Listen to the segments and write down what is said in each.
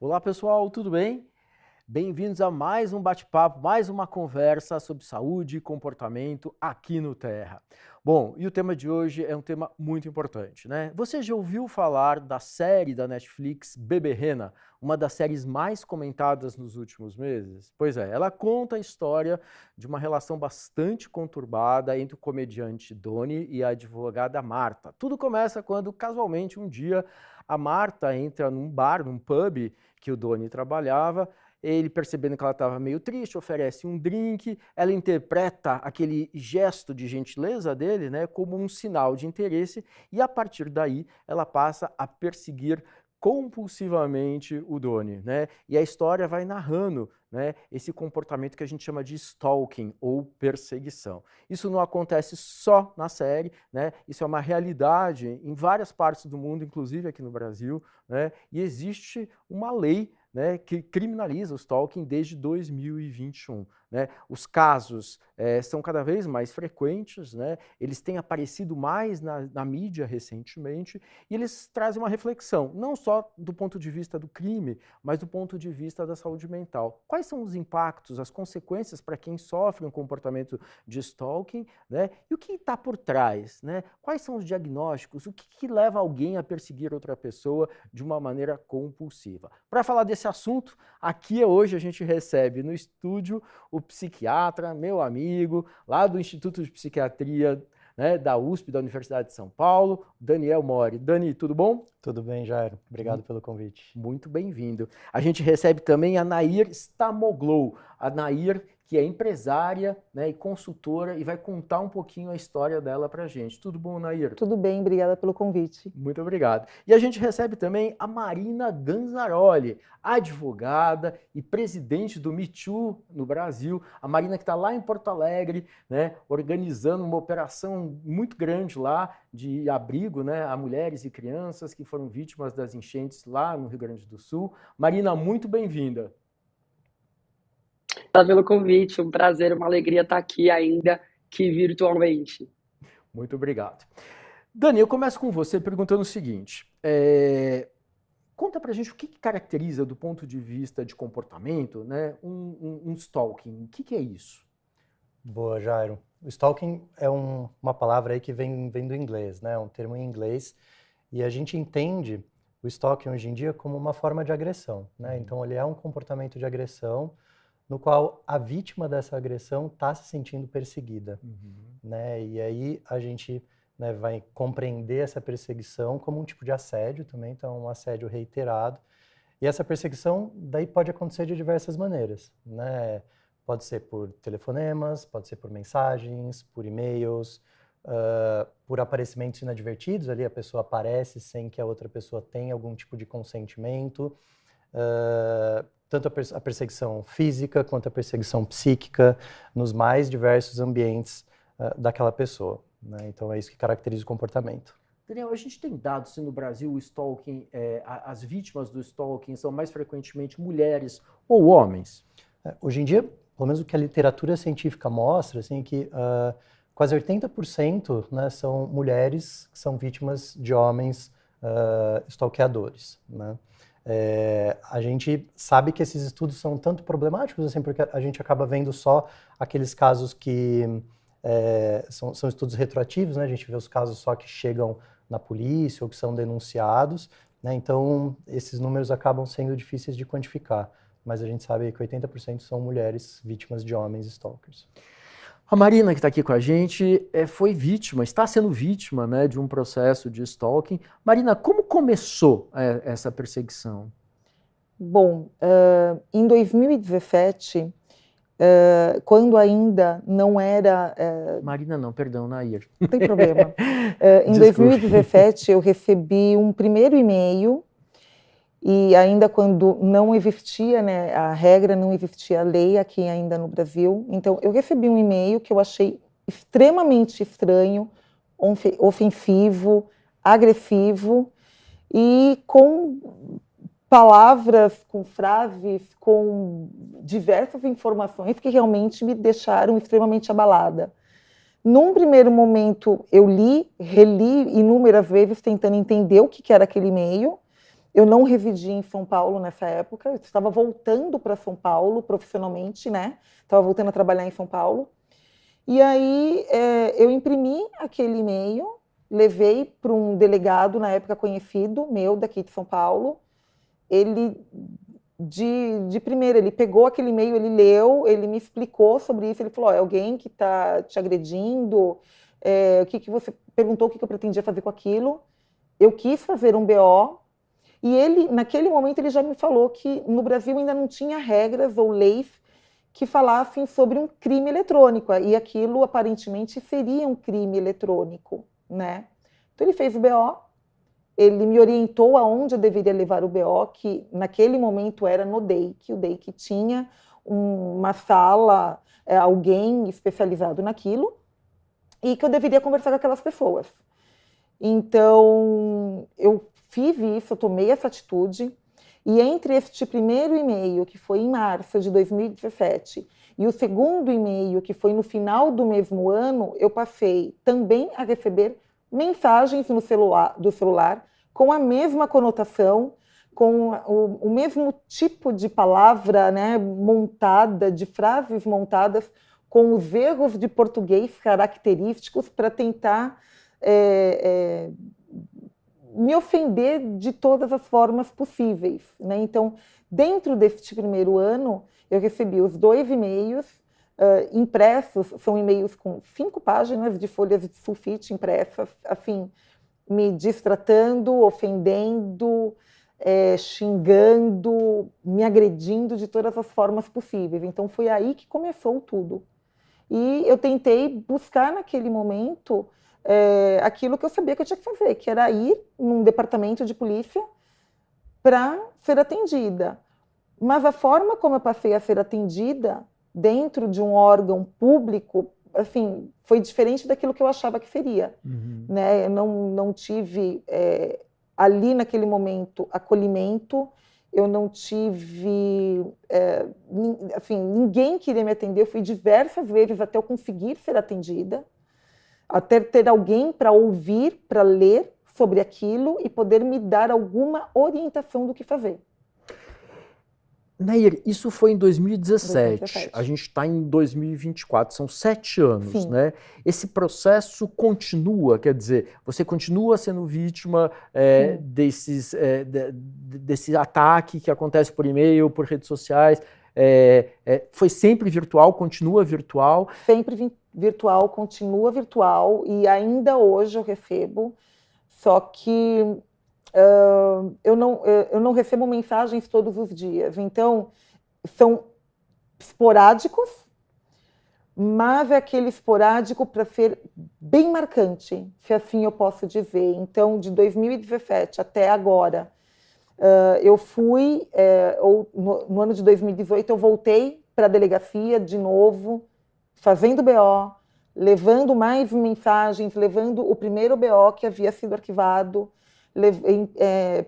Olá pessoal, tudo bem? Bem-vindos a mais um bate-papo, mais uma conversa sobre saúde e comportamento aqui no Terra. Bom, e o tema de hoje é um tema muito importante, né? Você já ouviu falar da série da Netflix Bebê Rena, uma das séries mais comentadas nos últimos meses? Pois é, ela conta a história de uma relação bastante conturbada entre o comediante Doni e a advogada Marta. Tudo começa quando, casualmente, um dia a Marta entra num bar, num pub que o Doni trabalhava. Ele, percebendo que ela estava meio triste, oferece um drink, ela interpreta aquele gesto de gentileza dele, né, como um sinal de interesse, e a partir daí ela passa a perseguir compulsivamente o Doni, né? E a história vai narrando, né, esse comportamento que a gente chama de stalking ou perseguição. Isso não acontece só na série, né? Isso é uma realidade em várias partes do mundo, inclusive aqui no Brasil, né? E existe uma lei, né, que criminaliza o stalking desde 2021. Né? Os casos são cada vez mais frequentes, né? Eles têm aparecido mais na mídia recentemente e eles trazem uma reflexão, não só do ponto de vista do crime, mas do ponto de vista da saúde mental. Quais são os impactos, as consequências para quem sofre um comportamento de stalking, né? E o que está por trás? Né? Quais são os diagnósticos? O que leva alguém a perseguir outra pessoa de uma maneira compulsiva? Para falar desse assunto, aqui hoje a gente recebe no estúdio o psiquiatra, meu amigo, lá do Instituto de Psiquiatria, né, da USP, da Universidade de São Paulo, Daniel Mori. Dani, tudo bom? Tudo bem, Jairo. Obrigado pelo convite. Muito bem-vindo. A gente recebe também a Nair Stamoglu. A Nair, que é empresária, né, e consultora, e vai contar um pouquinho a história dela pra gente. Tudo bom, Nair? Tudo bem, obrigada pelo convite. Muito obrigado. E a gente recebe também a Marina Ganzaroli, advogada e presidente do Me Too no Brasil. A Marina que está lá em Porto Alegre, né, organizando uma operação muito grande lá de abrigo, né, a mulheres e crianças que foram vítimas das enchentes lá no Rio Grande do Sul. Marina, muito bem-vinda. Obrigada pelo convite, um prazer, uma alegria estar aqui ainda que virtualmente. Muito obrigado. Dani, eu começo com você perguntando o seguinte, conta pra gente o que caracteriza do ponto de vista de comportamento, né, um stalking, o que é isso? Boa, Jairo. O stalking é uma palavra aí que vem do inglês, né, um termo em inglês, e a gente entende o stalking hoje em dia como uma forma de agressão, né, então ele é um comportamento de agressão no qual a vítima dessa agressão está se sentindo perseguida, né, e aí a gente, né, vai compreender essa perseguição como um tipo de assédio também, então um assédio reiterado. E essa perseguição daí pode acontecer de diversas maneiras, né? Pode ser por telefonemas, pode ser por mensagens, por e-mails, por aparecimentos inadvertidos, ali a pessoa aparece sem que a outra pessoa tenha algum tipo de consentimento, tanto a perseguição física quanto a perseguição psíquica, nos mais diversos ambientes daquela pessoa. Né? Então é isso que caracteriza o comportamento. Daniel, a gente tem dados se no Brasil o stalking, as vítimas do stalking são mais frequentemente mulheres ou homens? Hoje em dia, pelo menos o que a literatura científica mostra, assim, que quase 80%, né, são mulheres que são vítimas de homens stalkeadores. Né? A gente sabe que esses estudos são tanto problemáticos, assim, porque a gente acaba vendo só aqueles casos que são estudos retroativos, né? A gente vê os casos só que chegam na polícia ou que são denunciados, né? Então esses números acabam sendo difíceis de quantificar, mas a gente sabe que 80% são mulheres vítimas de homens stalkers. A Marina, que está aqui com a gente, foi vítima, está sendo vítima, né, de um processo de stalking. Marina, como começou essa perseguição? Bom, em 2017, quando ainda não era... Marina não, perdão, Nair. Não tem problema. Em 2017 eu recebi um primeiro e-mail, e ainda quando não existia, né, a regra, não existia a lei aqui ainda no Brasil, então eu recebi um e-mail que eu achei extremamente estranho, ofensivo, agressivo, e com palavras, com frases, com diversas informações que realmente me deixaram extremamente abalada. Num primeiro momento, eu reli inúmeras vezes tentando entender o que era aquele e-mail, Eu não residi em São Paulo nessa época, eu estava voltando para São Paulo profissionalmente, né? Estava voltando a trabalhar em São Paulo. E aí eu imprimi aquele e-mail, levei para um delegado, na época conhecido, meu, daqui de São Paulo. Ele, de primeira, ele pegou aquele e-mail, ele leu, ele me explicou sobre isso, ele falou, é alguém que está te agredindo, o que você perguntou o que eu pretendia fazer com aquilo. Eu quis fazer um BO, e ele, naquele momento, ele já me falou que no Brasil ainda não tinha regras ou leis que falassem sobre um crime eletrônico, e aquilo aparentemente seria um crime eletrônico, né? Então ele fez o BO, ele me orientou aonde eu deveria levar o BO, que naquele momento era no DEIC, o DEIC tinha uma sala, alguém especializado naquilo, e que eu deveria conversar com aquelas pessoas. Então, eu fiz isso, eu tomei essa atitude, e entre este primeiro e-mail, que foi em março de 2017, e o segundo e-mail, que foi no final do mesmo ano, eu passei também a receber mensagens no celular com a mesma conotação, com o mesmo tipo de palavra, né, montada, de frases montadas, com os erros de português característicos para tentar me ofender de todas as formas possíveis, né? Então, dentro deste primeiro ano, eu recebi os 2 e-mails impressos, são e-mails com 5 páginas de folhas de sulfite impressas, assim, me destratando, ofendendo, xingando, me agredindo de todas as formas possíveis. Então, foi aí que começou tudo. E eu tentei buscar naquele momento aquilo que eu sabia que eu tinha que fazer, que era ir num departamento de polícia para ser atendida. Mas a forma como eu passei a ser atendida dentro de um órgão público, assim, foi diferente daquilo que eu achava que seria. Uhum. Né? Eu não tive ali naquele momento acolhimento, eu não tive, assim, ninguém queria me atender, eu fui diversas vezes até eu conseguir ser atendida, até ter alguém para ouvir, para ler sobre aquilo e poder me dar alguma orientação do que fazer. Nair, isso foi em 2017, 2017. A gente está em 2024, são 7 anos, Sim. né? Esse processo continua, quer dizer, você continua sendo vítima desse ataque que acontece por e-mail, por redes sociais, foi sempre virtual, continua virtual? Sempre virtual, continua virtual, e ainda hoje eu recebo, só que eu não recebo mensagens todos os dias, então são esporádicos, mas é aquele esporádico para ser bem marcante, se assim eu posso dizer. Então, de 2017 até agora, eu fui, no ano de 2018 eu voltei para a delegacia de novo, fazendo BO, levando mais mensagens, levando o primeiro BO que havia sido arquivado,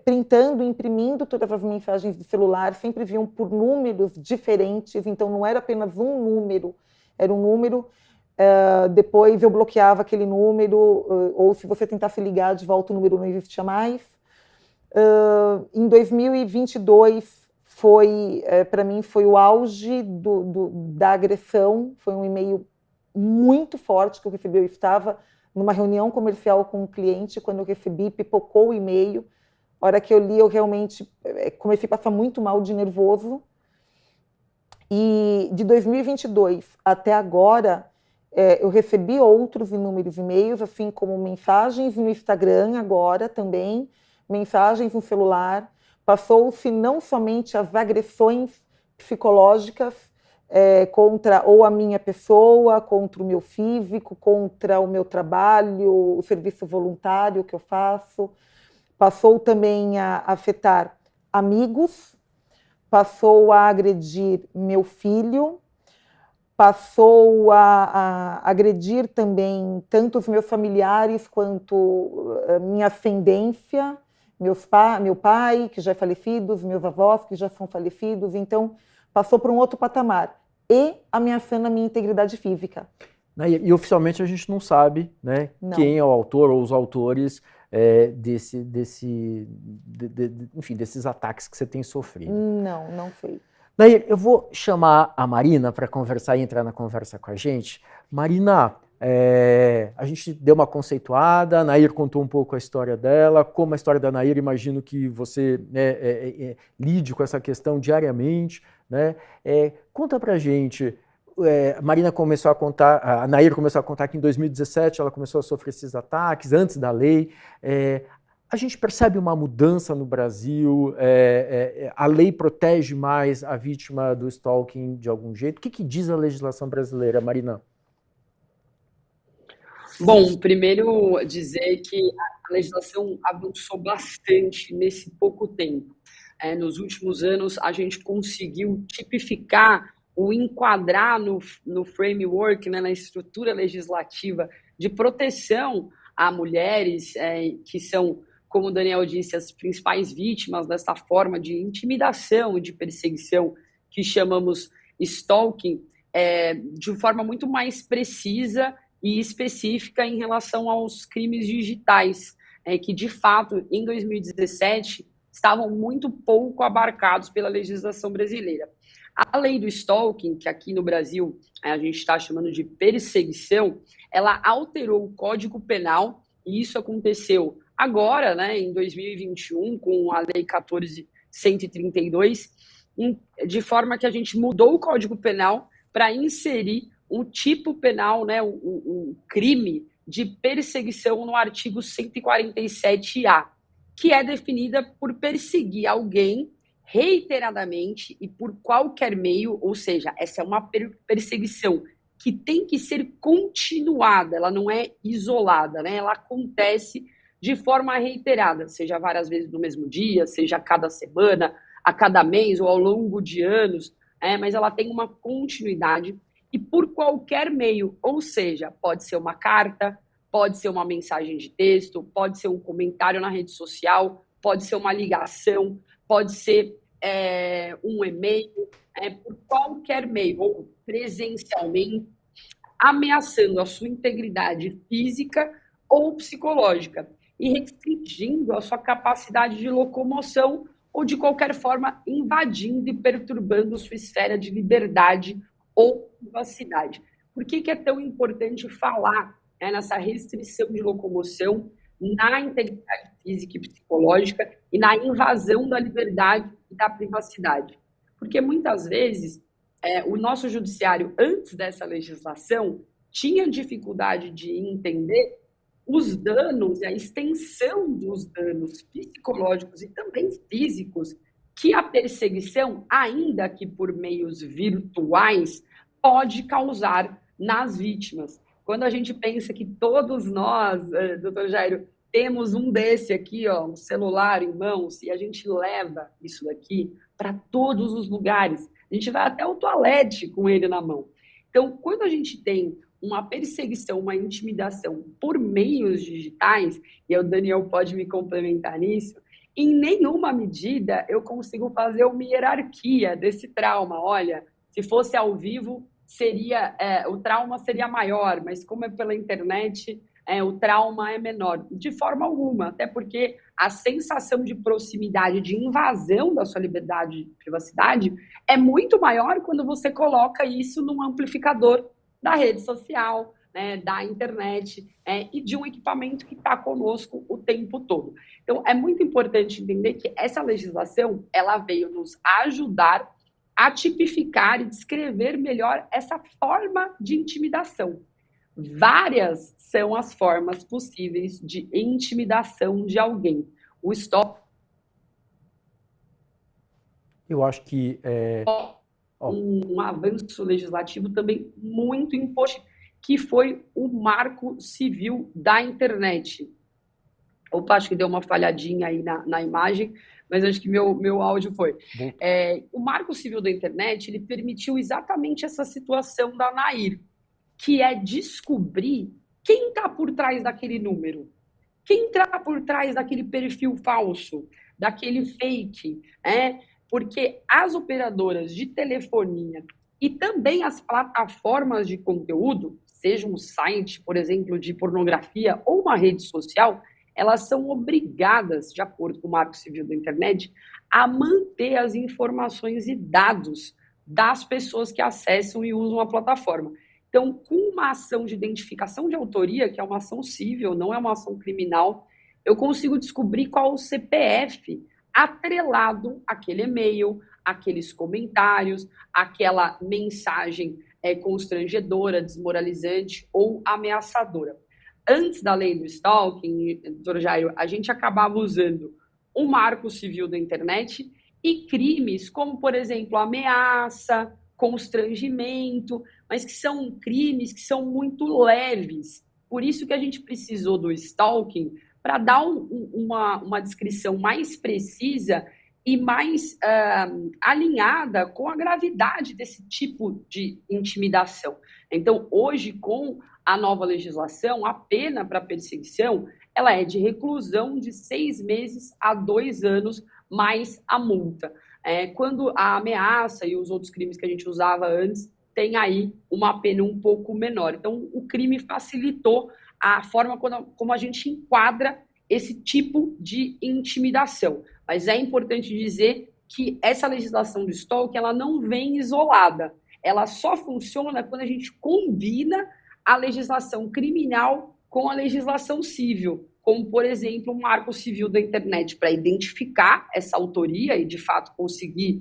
printando, imprimindo todas as mensagens do celular, sempre vinham por números diferentes, então não era apenas um número, era um número, depois eu bloqueava aquele número, ou se você tentasse ligar de volta o número não existia mais. Em 2022 para mim foi o auge da agressão, foi um e-mail muito forte que eu recebi, eu estava numa reunião comercial com um cliente, quando eu recebi, pipocou o e-mail, a hora que eu li eu realmente comecei a passar muito mal de nervoso, e de 2022 até agora eu recebi outros inúmeros e-mails, assim como mensagens no Instagram agora também, mensagens no celular, passou-se não somente as agressões psicológicas contra ou a minha pessoa, contra o meu físico, contra o meu trabalho, o serviço voluntário que eu faço, passou também a afetar amigos, passou a agredir meu filho, passou a agredir também tanto os meus familiares quanto a minha ascendência, meu pai, que já é falecido, os meus avós, que já são falecidos, então passou para um outro patamar, e ameaçando a minha integridade física. E oficialmente a gente não sabe, né, quem é o autor ou os autores enfim, desses ataques que você tem sofrido. Não foi. Nair, eu vou chamar a Marina para conversar e entrar na conversa com a gente. Marina, a gente deu uma conceituada, a Nair contou um pouco a história dela, como a história da Nair, imagino que você lide com essa questão diariamente, né? Conta pra gente, a Marina começou a contar, a Nair começou a contar que em 2017 ela começou a sofrer esses ataques, antes da lei. A gente percebe uma mudança no Brasil, a lei protege mais a vítima do stalking de algum jeito? O que diz a legislação brasileira, Marina? Bom, primeiro dizer que a legislação avançou bastante nesse pouco tempo. Nos últimos anos, a gente conseguiu tipificar ou enquadrar no framework, né, na estrutura legislativa de proteção a mulheres que são, como o Daniel disse, as principais vítimas dessa forma de intimidação e de perseguição que chamamos stalking, de forma muito mais precisa e específica em relação aos crimes digitais, que de fato, em 2017, estavam muito pouco abarcados pela legislação brasileira. A lei do stalking, que aqui no Brasil a gente está chamando de perseguição, ela alterou o Código Penal, e isso aconteceu agora, né, em 2021, com a Lei 14.132, de forma que a gente mudou o Código Penal para inserir um tipo penal, né, o crime de perseguição no artigo 147-A, que é definida por perseguir alguém reiteradamente e por qualquer meio, ou seja, essa é uma perseguição que tem que ser continuada, ela não é isolada, né? Ela acontece de forma reiterada, seja várias vezes no mesmo dia, seja a cada semana, a cada mês ou ao longo de anos, mas ela tem uma continuidade e por qualquer meio, ou seja, pode ser uma carta, pode ser uma mensagem de texto, pode ser um comentário na rede social, pode ser uma ligação, pode ser um e-mail, por qualquer meio, ou presencialmente, ameaçando a sua integridade física ou psicológica e restringindo a sua capacidade de locomoção ou, de qualquer forma, invadindo e perturbando sua esfera de liberdade ou privacidade. Por que é tão importante falar nessa restrição de locomoção, na integridade física e psicológica e na invasão da liberdade e da privacidade? Porque muitas vezes o nosso judiciário, antes dessa legislação, tinha dificuldade de entender os danos e a extensão dos danos psicológicos e também físicos que a perseguição, ainda que por meios virtuais, pode causar nas vítimas. Quando a gente pensa que todos nós, doutor Jairo, temos um desse aqui, ó, um celular em mãos, e a gente leva isso daqui para todos os lugares. A gente vai até o toalete com ele na mão. Então, quando a gente tem uma perseguição, uma intimidação por meios digitais, e o Daniel pode me complementar nisso, em nenhuma medida eu consigo fazer uma hierarquia desse trauma. Olha, se fosse ao vivo, o trauma seria maior, mas como é pela internet, o trauma é menor. De forma alguma, até porque a sensação de proximidade, de invasão da sua liberdade e privacidade é muito maior quando você coloca isso num amplificador da rede social, né, da internet e de um equipamento que está conosco o tempo todo. Então, é muito importante entender que essa legislação ela veio nos ajudar a tipificar e descrever melhor essa forma de intimidação. Várias são as formas possíveis de intimidação de alguém. O stalking. Eu acho que um avanço legislativo também muito importante, que foi o Marco Civil da Internet. Opa, acho que deu uma falhadinha aí na imagem, mas acho que meu áudio foi. O Marco Civil da Internet, ele permitiu exatamente essa situação da Nair, que é descobrir quem está por trás daquele número, quem está por trás daquele perfil falso, daquele fake, porque as operadoras de telefonia e também as plataformas de conteúdo, seja um site, por exemplo, de pornografia ou uma rede social, elas são obrigadas, de acordo com o Marco Civil da Internet, a manter as informações e dados das pessoas que acessam e usam a plataforma. Então, com uma ação de identificação de autoria, que é uma ação civil, não é uma ação criminal, eu consigo descobrir qual o CPF atrelado àquele e-mail, aqueles comentários, aquela mensagem constrangedora, desmoralizante ou ameaçadora. Antes da lei do stalking, doutor Jairo, a gente acabava usando o Marco Civil da Internet e crimes como, por exemplo, ameaça, constrangimento, mas que são crimes que são muito leves. Por isso que a gente precisou do stalking para dar uma descrição mais precisa e mais alinhada com a gravidade desse tipo de intimidação. Então, hoje, com a nova legislação, a pena para perseguição ela é de reclusão de 6 meses a 2 anos, mais a multa. Quando a ameaça e os outros crimes que a gente usava antes tem aí uma pena um pouco menor. Então, o crime facilitou a forma como a gente enquadra esse tipo de intimidação. Mas é importante dizer que essa legislação do stalking ela não vem isolada. Ela só funciona quando a gente combina a legislação criminal com a legislação civil, como, por exemplo, o Marco Civil da Internet, para identificar essa autoria e, de fato, conseguir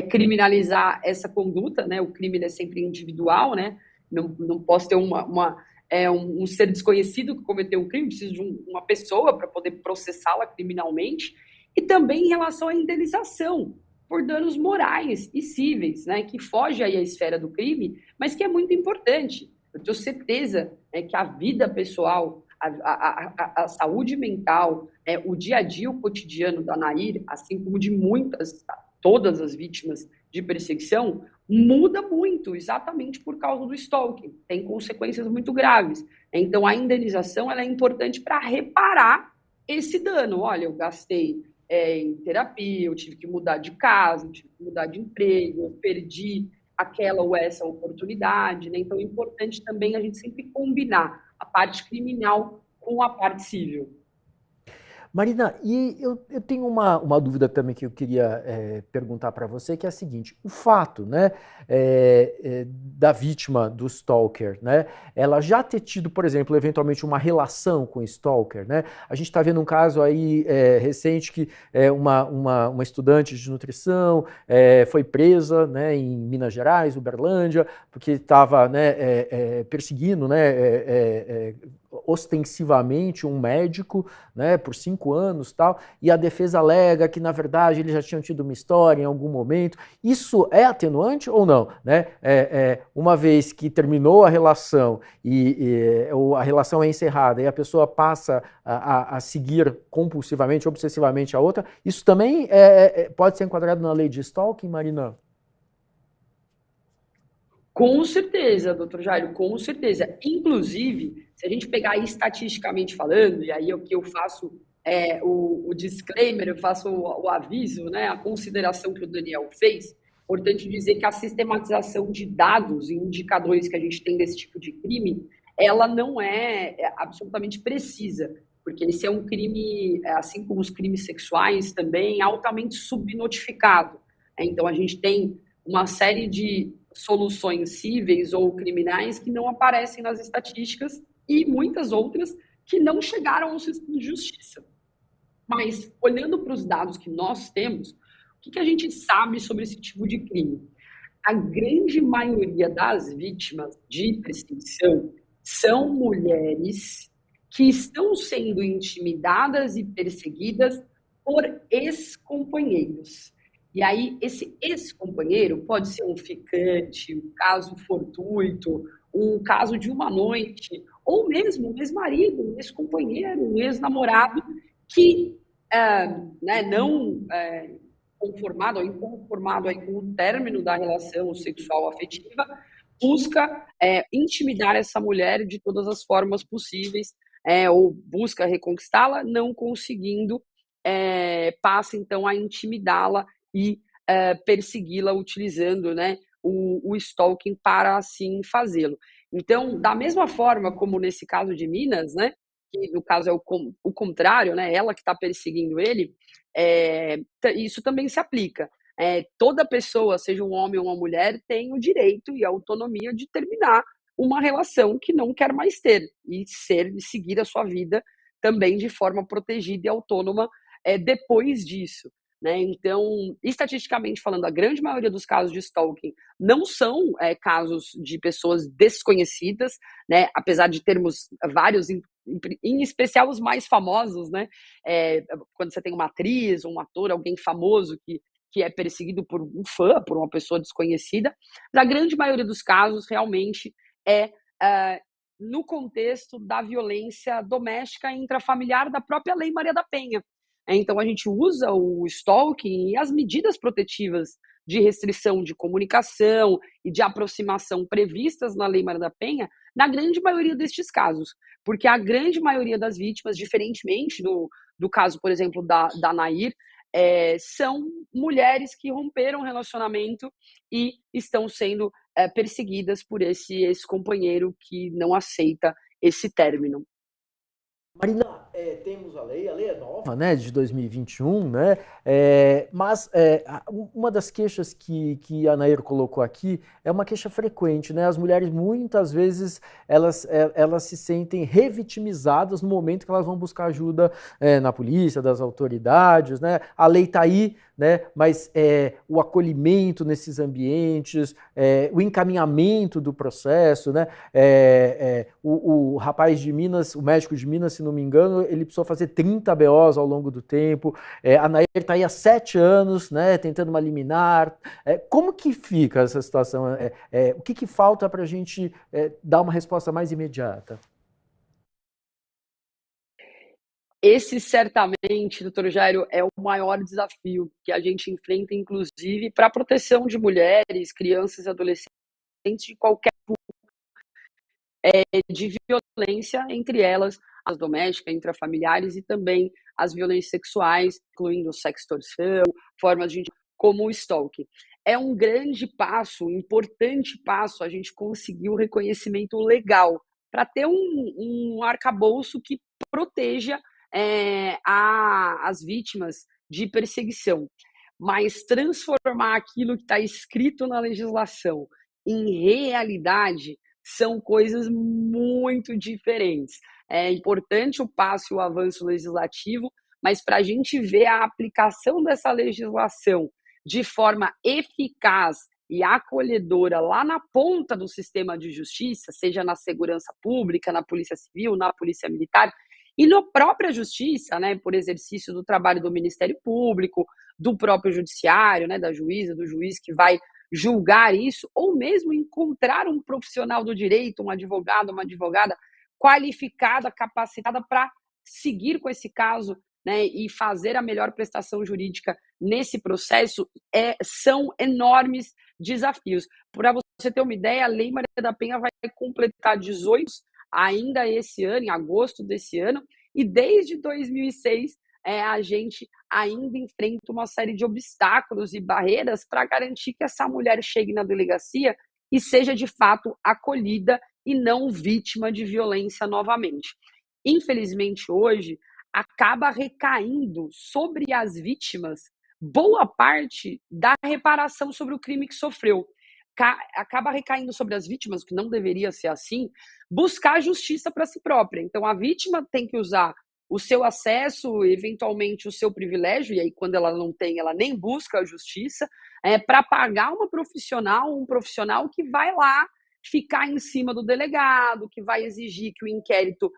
criminalizar essa conduta, né? O crime é sempre individual, né? Não posso ter um ser desconhecido que cometeu um crime, preciso de uma pessoa para poder processá-la criminalmente, e também em relação à indenização por danos morais e cíveis, né, que foge aí à esfera do crime, mas que é muito importante. Eu tenho certeza que a vida pessoal, a saúde mental, o dia a dia, o cotidiano da Nair, assim como de todas as vítimas de perseguição, muda muito, exatamente por causa do stalking. Tem consequências muito graves. Então, a indenização ela é importante para reparar esse dano. Olha, eu gastei em terapia, eu tive que mudar de casa, eu tive que mudar de emprego, eu perdi aquela ou essa oportunidade, né? Então, é importante também a gente sempre combinar a parte criminal com a parte civil. Marina, e eu tenho uma dúvida também que eu queria perguntar para você, que é a seguinte: o fato, né, da vítima do stalker, né, ela já ter tido, por exemplo, eventualmente uma relação com o stalker, né? A gente está vendo um caso aí recente que uma estudante de nutrição foi presa, né, em Minas Gerais, Uberlândia, porque estava, né, perseguindo, né, ostensivamente um médico, né, por 5 anos, tal, e a defesa alega que, na verdade, eles já tinham tido uma história em algum momento. Isso é atenuante ou não? Né? Uma vez que terminou a relação e a relação é encerrada e a pessoa passa a seguir compulsivamente, obsessivamente a outra, isso também pode ser enquadrado na lei de stalking, Marina? Com certeza, doutor Jairo, com certeza. Inclusive, se a gente pegar aí estatisticamente falando, e aí o que eu faço o disclaimer, eu faço o aviso, né, a consideração que o Daniel fez, importante dizer que a sistematização de dados e indicadores que a gente tem desse tipo de crime, ela não é absolutamente precisa, porque esse é um crime, assim como os crimes sexuais também, altamente subnotificado. Então, a gente tem uma série de soluções cíveis ou criminais que não aparecem nas estatísticas e muitas outras que não chegaram ao sistema de justiça. Mas, olhando para os dados que nós temos, o que a gente sabe sobre esse tipo de crime? A grande maioria das vítimas de perseguição são mulheres que estão sendo intimidadas e perseguidas por ex-companheiros. E aí, esse ex-companheiro pode ser um ficante, um caso fortuito, um caso de uma noite, ou mesmo um ex-marido, um ex-companheiro, um ex-namorado que, não conformado ou inconformado aí com o término da relação sexual afetiva, busca intimidar essa mulher de todas as formas possíveis, ou busca reconquistá-la, não conseguindo, passa então a intimidá-la e persegui-la utilizando, né, o stalking para assim fazê-lo. Então, da mesma forma como nesse caso de Minas, né, que no caso é o contrário, né? Ela que está perseguindo ele, isso também se aplica. Toda pessoa, seja um homem ou uma mulher, tem o direito e a autonomia de terminar uma relação que não quer mais ter e seguir a sua vida também de forma protegida e autônoma depois disso. Né? Então, estatisticamente falando, a grande maioria dos casos de stalking não são casos de pessoas desconhecidas, né? Apesar de termos vários, em especial os mais famosos, né? Quando você tem uma atriz, um ator, alguém famoso que é perseguido por um fã, por uma pessoa desconhecida, na grande maioria dos casos, realmente é no contexto da violência doméstica e intrafamiliar da própria Lei Maria da Penha. Então, a gente usa o stalking e as medidas protetivas de restrição de comunicação e de aproximação previstas na Lei Maria da Penha na grande maioria destes casos, porque a grande maioria das vítimas, diferentemente do caso, por exemplo, da Nair, são mulheres que romperam o relacionamento e estão sendo perseguidas por esse companheiro que não aceita esse término. Marina, temos a lei é nova, né, de 2021, né, mas uma das queixas que a Nair colocou aqui é uma queixa frequente, né, as mulheres muitas vezes elas se sentem revitimizadas no momento que elas vão buscar ajuda na polícia, das autoridades, né, a lei está aí, né, mas o acolhimento nesses ambientes, o encaminhamento do processo, né, o rapaz de Minas, o médico de Minas, se não me engano, ele precisou fazer 30 BOs ao longo do tempo, a Nair está aí há 7 anos, né, tentando uma liminar, como que fica essa situação? O que falta para a gente dar uma resposta mais imediata? Esse, certamente, doutor Jairo, é o maior desafio que a gente enfrenta, inclusive, para a proteção de mulheres, crianças e adolescentes de qualquer de violência, entre elas as domésticas, intrafamiliares e também as violências sexuais, incluindo sextorção, formas de como o stalking. É um grande passo, um importante passo a gente conseguir o reconhecimento legal para ter um arcabouço que proteja as vítimas de perseguição. Mas transformar aquilo que está escrito na legislação em realidade são coisas muito diferentes. É importante o passo e o avanço legislativo, mas para a gente ver a aplicação dessa legislação de forma eficaz e acolhedora lá na ponta do sistema de justiça, seja na segurança pública, na polícia civil, na polícia militar, e na própria justiça, né, por exercício do trabalho do Ministério Público, do próprio judiciário, né, da juíza, do juiz que vai julgar isso, ou mesmo encontrar um profissional do direito, um advogado, uma advogada qualificada, capacitada para seguir com esse caso, né, e fazer a melhor prestação jurídica nesse processo, são enormes desafios. Para você ter uma ideia, a Lei Maria da Penha vai completar 18 ainda esse ano, em agosto desse ano, e desde 2006 a gente ainda enfrenta uma série de obstáculos e barreiras para garantir que essa mulher chegue na delegacia e seja de fato acolhida e não vítima de violência novamente. Infelizmente, hoje, acaba recaindo sobre as vítimas boa parte da reparação sobre o crime que sofreu. Acaba recaindo sobre as vítimas, que não deveria ser assim, buscar justiça para si própria. Então, a vítima tem que usar o seu acesso, eventualmente o seu privilégio, e aí quando ela não tem, ela nem busca a justiça, para pagar um profissional que vai lá ficar em cima do delegado, que vai exigir que o inquérito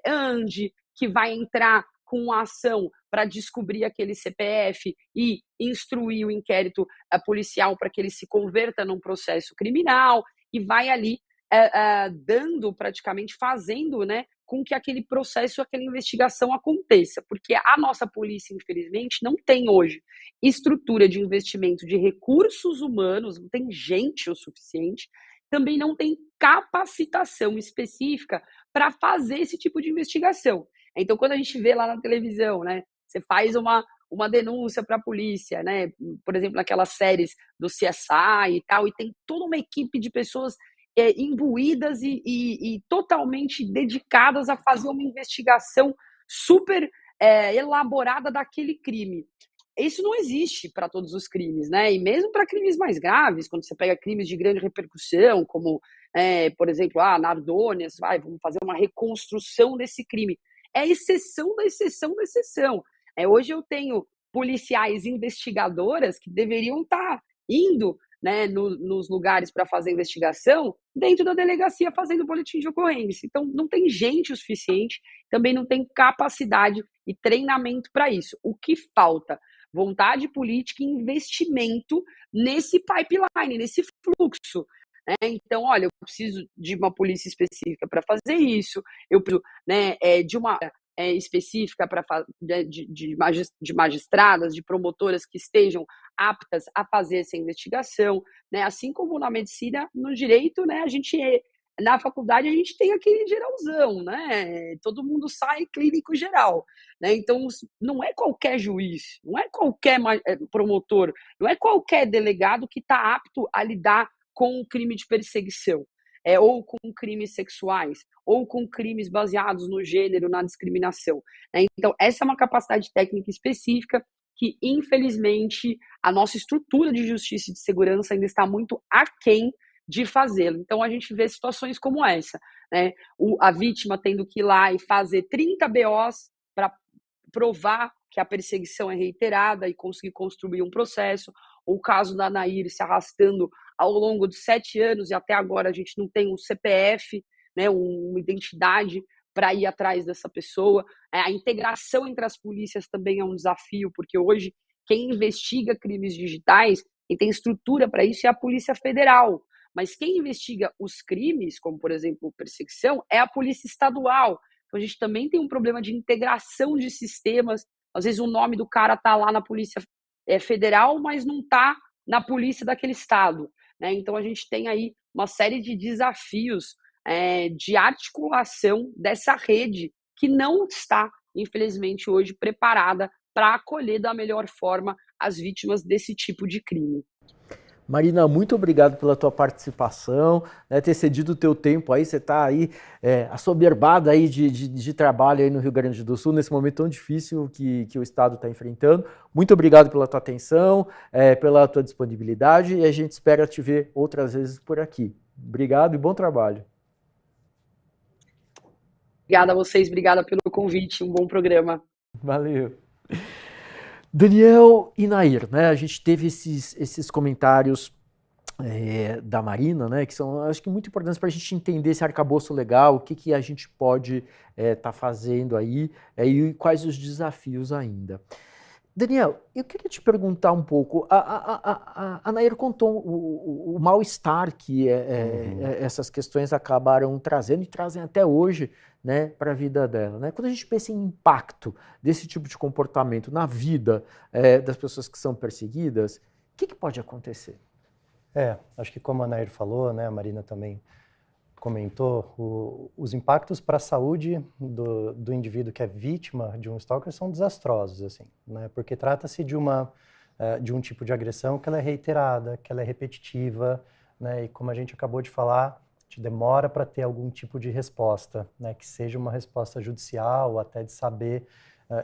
ande, que vai entrar com a ação para descobrir aquele CPF e instruir o inquérito policial para que ele se converta num processo criminal, e vai ali dando, praticamente fazendo, né, com que aquele processo, aquela investigação aconteça, porque a nossa polícia, infelizmente, não tem hoje estrutura de investimento de recursos humanos, não tem gente o suficiente, também não tem capacitação específica para fazer esse tipo de investigação. Então, quando a gente vê lá na televisão, né, você faz uma denúncia para a polícia, né, por exemplo, naquelas séries do CSI e tal, e tem toda uma equipe de pessoas imbuídas e totalmente dedicadas a fazer uma investigação super elaborada daquele crime. Isso não existe para todos os crimes, né? E mesmo para crimes mais graves, quando você pega crimes de grande repercussão, como, por exemplo, na Ardônias, vamos fazer uma reconstrução desse crime. É a exceção da exceção da exceção. Hoje eu tenho policiais investigadoras que deveriam estar indo, né, nos lugares para fazer investigação, dentro da delegacia fazendo boletim de ocorrência. Então, não tem gente o suficiente, também não tem capacidade e treinamento para isso. O que falta? Vontade política e investimento nesse pipeline, nesse fluxo. Então, olha, eu preciso de uma polícia específica para fazer isso, eu preciso, né, de uma específica de magistradas, de promotoras que estejam aptas a fazer essa investigação, né? Assim como na medicina, no direito, né, na faculdade a gente tem aquele geralzão, né? Todo mundo sai clínico geral, né? Então não é qualquer juiz, não é qualquer promotor, não é qualquer delegado que está apto a lidar com o crime de perseguição, ou com crimes sexuais, ou com crimes baseados no gênero, na discriminação. Então, essa é uma capacidade técnica específica que, infelizmente, a nossa estrutura de justiça e de segurança ainda está muito aquém de fazê-lo. Então, a gente vê situações como essa, né? A vítima tendo que ir lá e fazer 30 BOs para provar que a perseguição é reiterada e conseguir construir um processo, ou o caso da Nair se arrastando ao longo de 7 anos e até agora a gente não tem um CPF, né, uma identidade para ir atrás dessa pessoa. A integração entre as polícias também é um desafio, porque hoje quem investiga crimes digitais e tem estrutura para isso é a Polícia Federal, mas quem investiga os crimes, como por exemplo perseguição, é a Polícia Estadual. Então a gente também tem um problema de integração de sistemas. Às vezes o nome do cara está lá na Polícia Federal, mas não está na polícia daquele estado, né? Então a gente tem aí uma série de desafios de articulação dessa rede que não está, infelizmente, hoje preparada para acolher da melhor forma as vítimas desse tipo de crime. Marina, muito obrigado pela tua participação, né, ter cedido o teu tempo aí, você está aí assoberbada aí de trabalho aí no Rio Grande do Sul, nesse momento tão difícil que o Estado está enfrentando. Muito obrigado pela tua atenção, pela tua disponibilidade, e a gente espera te ver outras vezes por aqui. Obrigado e bom trabalho. Obrigada a vocês, obrigada pelo convite, um bom programa. Valeu. Daniel e Nair, né? A gente teve esses comentários da Marina, né? Que são, acho que, muito importantes para a gente entender esse arcabouço legal, o que a gente pode tá fazendo aí e quais os desafios ainda. Daniel, eu queria te perguntar um pouco, a Nair contou o mal-estar que essas questões acabaram trazendo e trazem até hoje, né, para a vida dela, né? Quando a gente pensa em impacto desse tipo de comportamento na vida das pessoas que são perseguidas, o que pode acontecer? Acho que como a Nair falou, né, a Marina também comentou, os impactos para a saúde do indivíduo que é vítima de um stalker são desastrosos, assim, né? Porque trata-se de um tipo de agressão que ela é reiterada, que ela é repetitiva, né? E como a gente acabou de falar, demora para ter algum tipo de resposta, né? Que seja uma resposta judicial, ou até de saber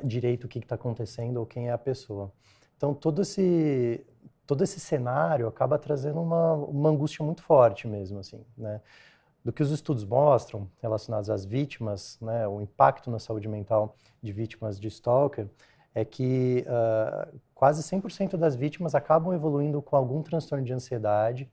direito o que está acontecendo ou quem é a pessoa. Então, todo esse cenário acaba trazendo uma angústia muito forte mesmo, assim, né? Do que os estudos mostram relacionados às vítimas, né, o impacto na saúde mental de vítimas de stalker, é que quase 100% das vítimas acabam evoluindo com algum transtorno de ansiedade,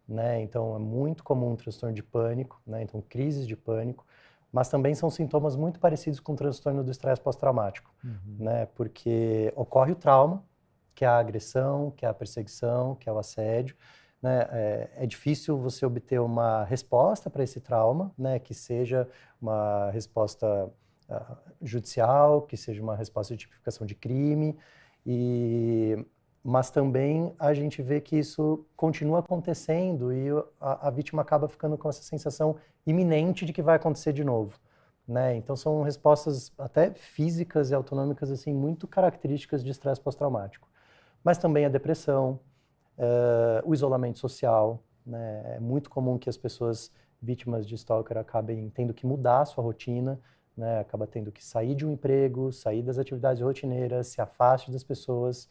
né? Então é muito comum um transtorno de pânico, né? Então crises de pânico, mas também são sintomas muito parecidos com o transtorno do estresse pós-traumático, né? Porque ocorre o trauma, que é a agressão, que é a perseguição, que é o assédio, né? É difícil você obter uma resposta para esse trauma, né? Que seja uma resposta judicial, que seja uma resposta de tipificação de crime, mas também a gente vê que isso continua acontecendo e a vítima acaba ficando com essa sensação iminente de que vai acontecer de novo, né? Então são respostas até físicas e autonômicas assim muito características de estresse pós-traumático. Mas também a depressão, o isolamento social, né? É muito comum que as pessoas vítimas de stalker acabem tendo que mudar a sua rotina, né? Acaba tendo que sair de um emprego, sair das atividades rotineiras, se afaste das pessoas,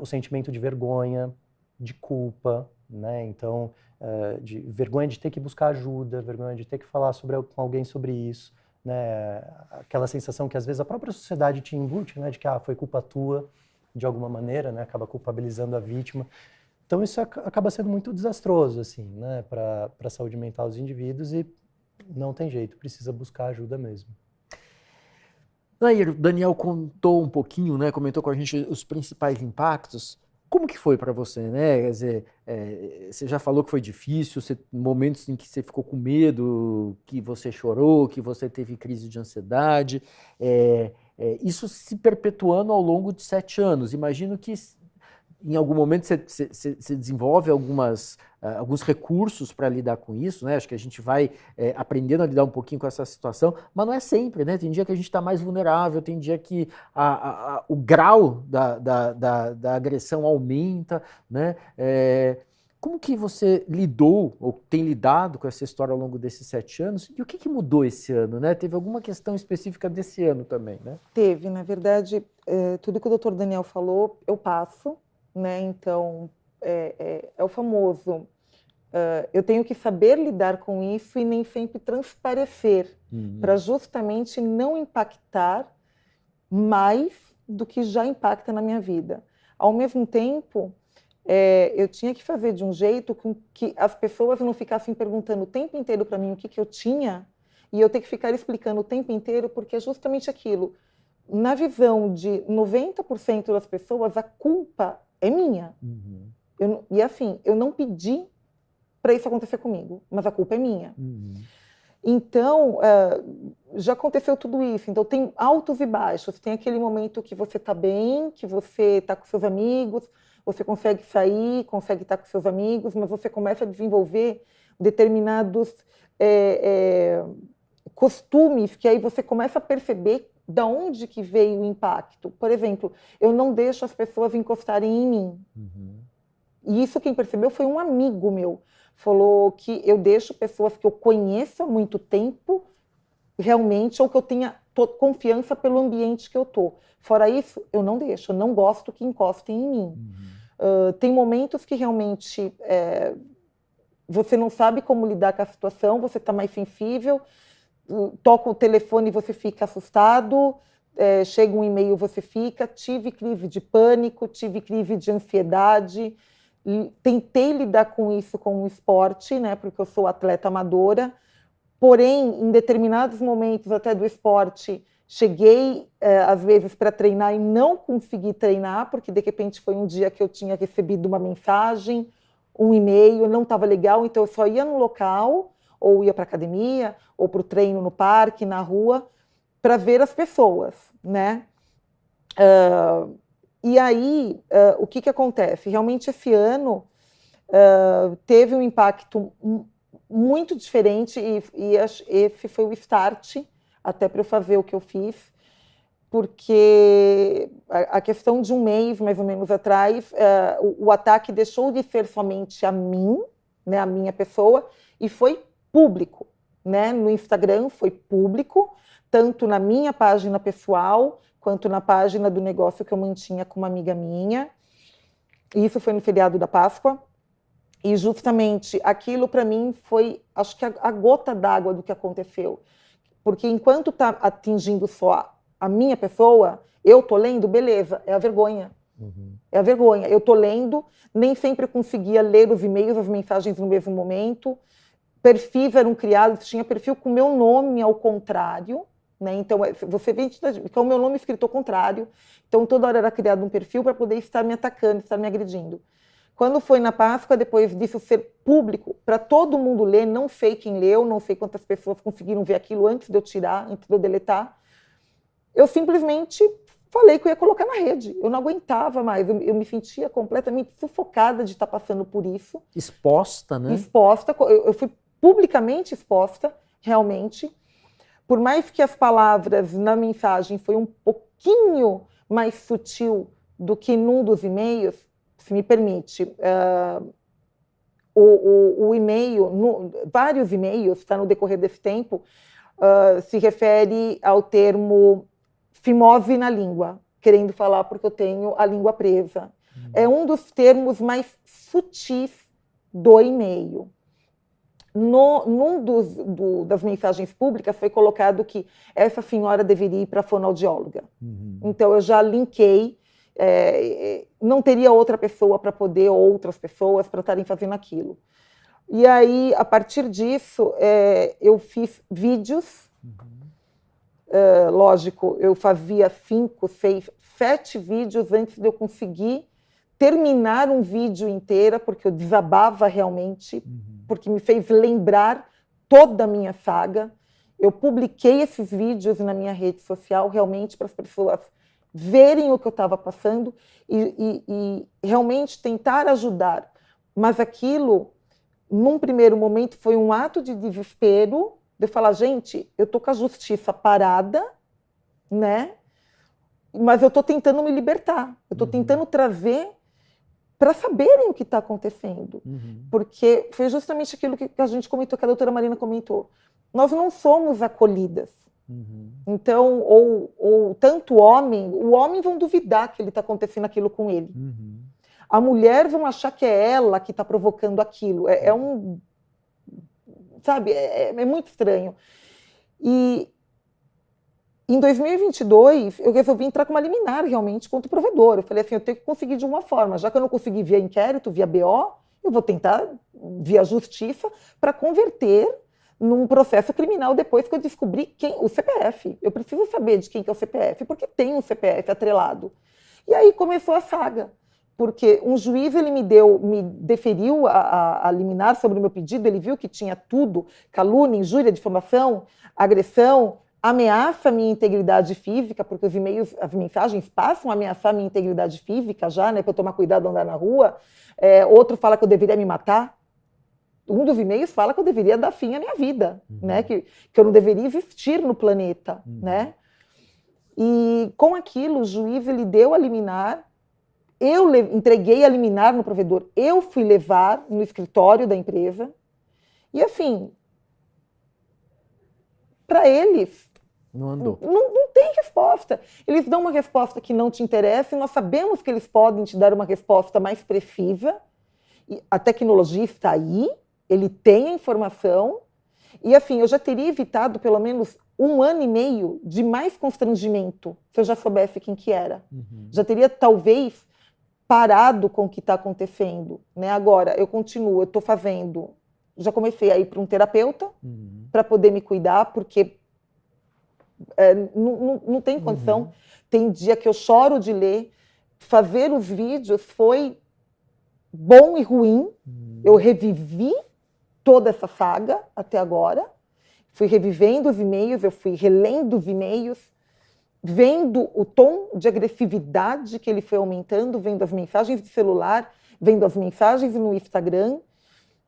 o sentimento de vergonha, de culpa, né? Então, de vergonha de ter que buscar ajuda, vergonha de ter que falar com alguém sobre isso, né? Aquela sensação que às vezes a própria sociedade te embute, né? De que foi culpa tua, de alguma maneira, né? Acaba culpabilizando a vítima. Então isso acaba sendo muito desastroso, assim, né? Para a saúde mental dos indivíduos e não tem jeito, precisa buscar ajuda mesmo. Nair, o Daniel contou um pouquinho, né? Comentou com a gente os principais impactos. Como que foi para você, né? Quer dizer, você já falou que foi difícil, momentos em que você ficou com medo, que você chorou, que você teve crise de ansiedade. Isso se perpetuando ao longo de 7 anos. Imagino que em algum momento você desenvolve alguns recursos para lidar com isso, né? Acho que a gente vai aprendendo a lidar um pouquinho com essa situação, mas não é sempre, né? Tem dia que a gente está mais vulnerável, tem dia que o grau da agressão aumenta, né? Como que você lidou ou tem lidado com essa história ao longo desses 7 anos? E o que mudou esse ano, né? Teve alguma questão específica desse ano também, né? Teve, na verdade, tudo que o Dr. Daniel falou, eu passo, né? Então, é o famoso, eu tenho que saber lidar com isso e nem sempre transparecer, para justamente não impactar mais do que já impacta na minha vida. Ao mesmo tempo, eu tinha que fazer de um jeito com que as pessoas não ficassem perguntando o tempo inteiro para mim o que eu tinha, e eu ter que ficar explicando o tempo inteiro, porque é justamente aquilo. Na visão de 90% das pessoas, a culpa é minha. E assim, eu não pedi para isso acontecer comigo, mas a culpa é minha. Então, já aconteceu tudo isso. Então, tem altos e baixos. Tem aquele momento que você está bem, que você está com seus amigos, você consegue sair, consegue estar com seus amigos, mas você começa a desenvolver determinados costumes que aí você começa a perceber de onde que veio o impacto. Por exemplo, eu não deixo as pessoas encostarem em mim. E isso quem percebeu foi um amigo meu. Falou que eu deixo pessoas que eu conheço há muito tempo, realmente, ou que eu tenha confiança pelo ambiente que eu estou. Fora isso, eu não deixo, eu não gosto que encostem em mim. Tem momentos que realmente você não sabe como lidar com a situação, você está mais sensível, toca o telefone e você fica assustado, chega um e-mail, você fica, tive crise de pânico, tive crise de ansiedade, tentei lidar com isso com o esporte, né, porque eu sou atleta amadora, porém, em determinados momentos até do esporte, cheguei, às vezes, para treinar e não consegui treinar, porque de repente foi um dia que eu tinha recebido uma mensagem, um e-mail, não estava legal, então eu só ia no local, ou ia para a academia, ou para o treino no parque, na rua, para ver as pessoas, né? E aí, o que acontece? Realmente, esse ano teve um impacto muito diferente e esse foi o start até para eu fazer o que eu fiz, porque a questão de um mês, mais ou menos, atrás, o ataque deixou de ser somente a mim, né, a minha pessoa, e foi público, né? No Instagram foi público, tanto na minha página pessoal, quanto na página do negócio que eu mantinha com uma amiga minha. E isso foi no feriado da Páscoa. E justamente aquilo para mim foi, acho que a gota d'água do que aconteceu. Porque enquanto está atingindo só a minha pessoa, eu tô lendo, beleza, é a vergonha. É a vergonha. Eu tô lendo, nem sempre conseguia ler os e-mails, as mensagens no mesmo momento. Perfis eram criados, tinha perfil com o meu nome ao contrário, né? Então, você vê que é o meu nome escrito ao contrário. Então, toda hora era criado um perfil para poder estar me atacando, estar me agredindo. Quando foi na Páscoa, depois disso ser público, para todo mundo ler, não sei quem leu, não sei quantas pessoas conseguiram ver aquilo antes de eu tirar, antes de eu deletar, eu simplesmente falei que eu ia colocar na rede. Eu não aguentava mais, eu me sentia completamente sufocada de estar passando por isso. Exposta, né? Exposta, eu fui publicamente exposta, realmente. Por mais que as palavras na mensagem foi um pouquinho mais sutil do que num dos e-mails, se me permite, o e-mail, vários e-mails, está no decorrer desse tempo, se refere ao termo fimose na língua, querendo falar porque eu tenho a língua presa. É um dos termos mais sutis do e-mail. Num das mensagens públicas foi colocado que essa senhora deveria ir para a fonoaudióloga. Então eu já linkei, não teria outra pessoa para poder, ou outras pessoas para estarem fazendo aquilo. E aí, a partir disso, eu fiz vídeos, lógico, eu fazia 5, 6, 7 vídeos antes de eu conseguir terminar um vídeo inteiro, porque eu desabava realmente, porque me fez lembrar toda a minha saga. Eu publiquei esses vídeos na minha rede social, realmente, para as pessoas verem o que eu estava passando e realmente tentar ajudar. Mas aquilo, num primeiro momento, foi um ato de desespero, de falar, gente, eu estou com a justiça parada, né? Mas eu estou tentando me libertar, eu estou tentando trazer para saberem o que está acontecendo. Porque foi justamente aquilo que a gente comentou, que a doutora Marina comentou. Nós não somos acolhidas. Então, ou tanto o homem vão duvidar que ele está acontecendo aquilo com ele. A mulher vão achar que é ela que está provocando aquilo. Sabe, é muito estranho. E em 2022, eu resolvi entrar com uma liminar realmente contra o provedor. Eu falei assim, eu tenho que conseguir de uma forma. Já que eu não consegui via inquérito, via BO, eu vou tentar via justiça para converter num processo criminal depois que eu descobri o CPF. Eu preciso saber de quem que é o CPF, porque tem um CPF atrelado. E aí começou a saga, porque um juiz ele me deferiu a liminar sobre o meu pedido, ele viu que tinha tudo, calúnia, injúria, difamação, agressão, ameaça a minha integridade física, porque os e-mails, as mensagens passam a ameaçar a minha integridade física já, né, para eu tomar cuidado andar na rua. Outro fala que eu deveria me matar. Um dos e-mails fala que eu deveria dar fim à minha vida, né? Que eu não deveria existir no planeta, né? E com aquilo, o juiz ele deu a liminar, eu entreguei a liminar no provedor, eu fui levar no escritório da empresa, e assim, para eles, não andou. Não tem resposta. Eles dão uma resposta que não te interessa, e nós sabemos que eles podem te dar uma resposta mais precisa, e a tecnologia está aí, ele tem a informação, e assim, eu já teria evitado pelo menos 1 ano e meio de mais constrangimento se eu já soubesse quem que era. Já teria talvez parado com o que está acontecendo, né? Agora, eu continuo, eu estou fazendo, já comecei a ir para um terapeuta para poder me cuidar, porque não tem condição. Tem dia que eu choro de ler, fazer os vídeos foi bom e ruim, eu revivi toda essa saga até agora, fui revivendo os e-mails, eu fui relendo os e-mails, vendo o tom de agressividade que ele foi aumentando, vendo as mensagens de celular, vendo as mensagens no Instagram,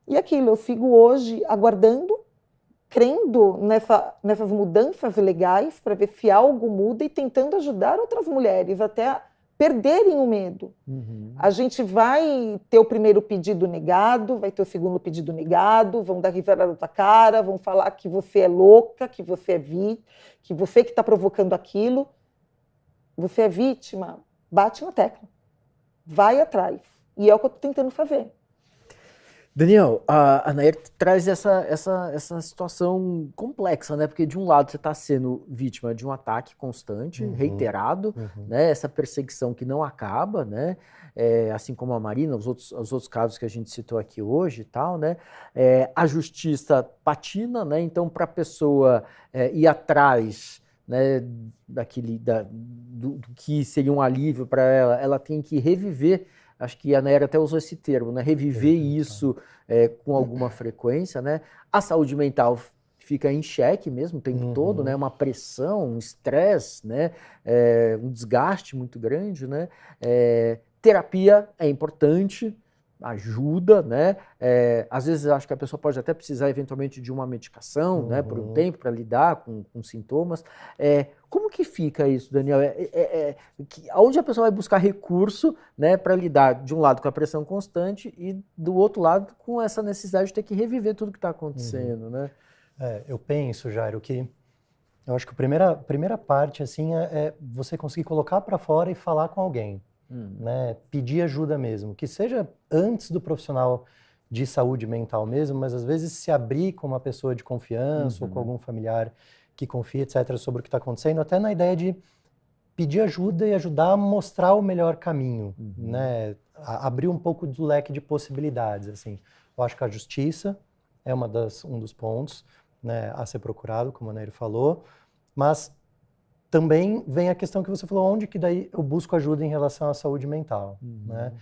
e aquilo, eu sigo hoje aguardando, crendo nessas mudanças legais para ver se algo muda e tentando ajudar outras mulheres até a perderem o medo. A gente vai ter o primeiro pedido negado, vai ter o segundo pedido negado, vão dar risada da tua cara, vão falar que você é louca, que você é que você que está provocando aquilo. Você é vítima, bate na tecla, vai atrás. E é o que eu estou tentando fazer. Daniel, a Nayara traz essa situação complexa, né? Porque de um lado você está sendo vítima de um ataque constante, reiterado, né? Essa perseguição que não acaba, né? Assim como a Marina, os outros casos que a gente citou aqui hoje e tal, né? A justiça patina, né? Então, para a pessoa ir atrás, né, do que seria um alívio para ela, ela tem que reviver. Acho que a Nayara até usou esse termo, né? Reviver isso com alguma frequência, né? A saúde mental fica em xeque mesmo o tempo todo, né? Uma pressão, um estresse, né? Um desgaste muito grande, né? Terapia é importante, ajuda, né? Às vezes eu acho que a pessoa pode até precisar eventualmente de uma medicação, né, por um tempo para lidar com sintomas. Como que fica isso, Daniel? Onde a pessoa vai buscar recurso, né, para lidar de um lado com a pressão constante e do outro lado com essa necessidade de ter que reviver tudo que está acontecendo, né? Eu penso, Jairo, que eu acho que a primeira parte assim é você conseguir colocar para fora e falar com alguém. Né, pedir ajuda mesmo, que seja antes do profissional de saúde mental mesmo, mas às vezes se abrir com uma pessoa de confiança ou com algum familiar que confia, etc., sobre o que está acontecendo, até na ideia de pedir ajuda e ajudar a mostrar o melhor caminho, né, abrir um pouco do leque de possibilidades, assim. Eu acho que a justiça é um dos pontos, né, a ser procurado, como a Nery falou, mas também vem a questão que você falou, onde que daí eu busco ajuda em relação à saúde mental, né?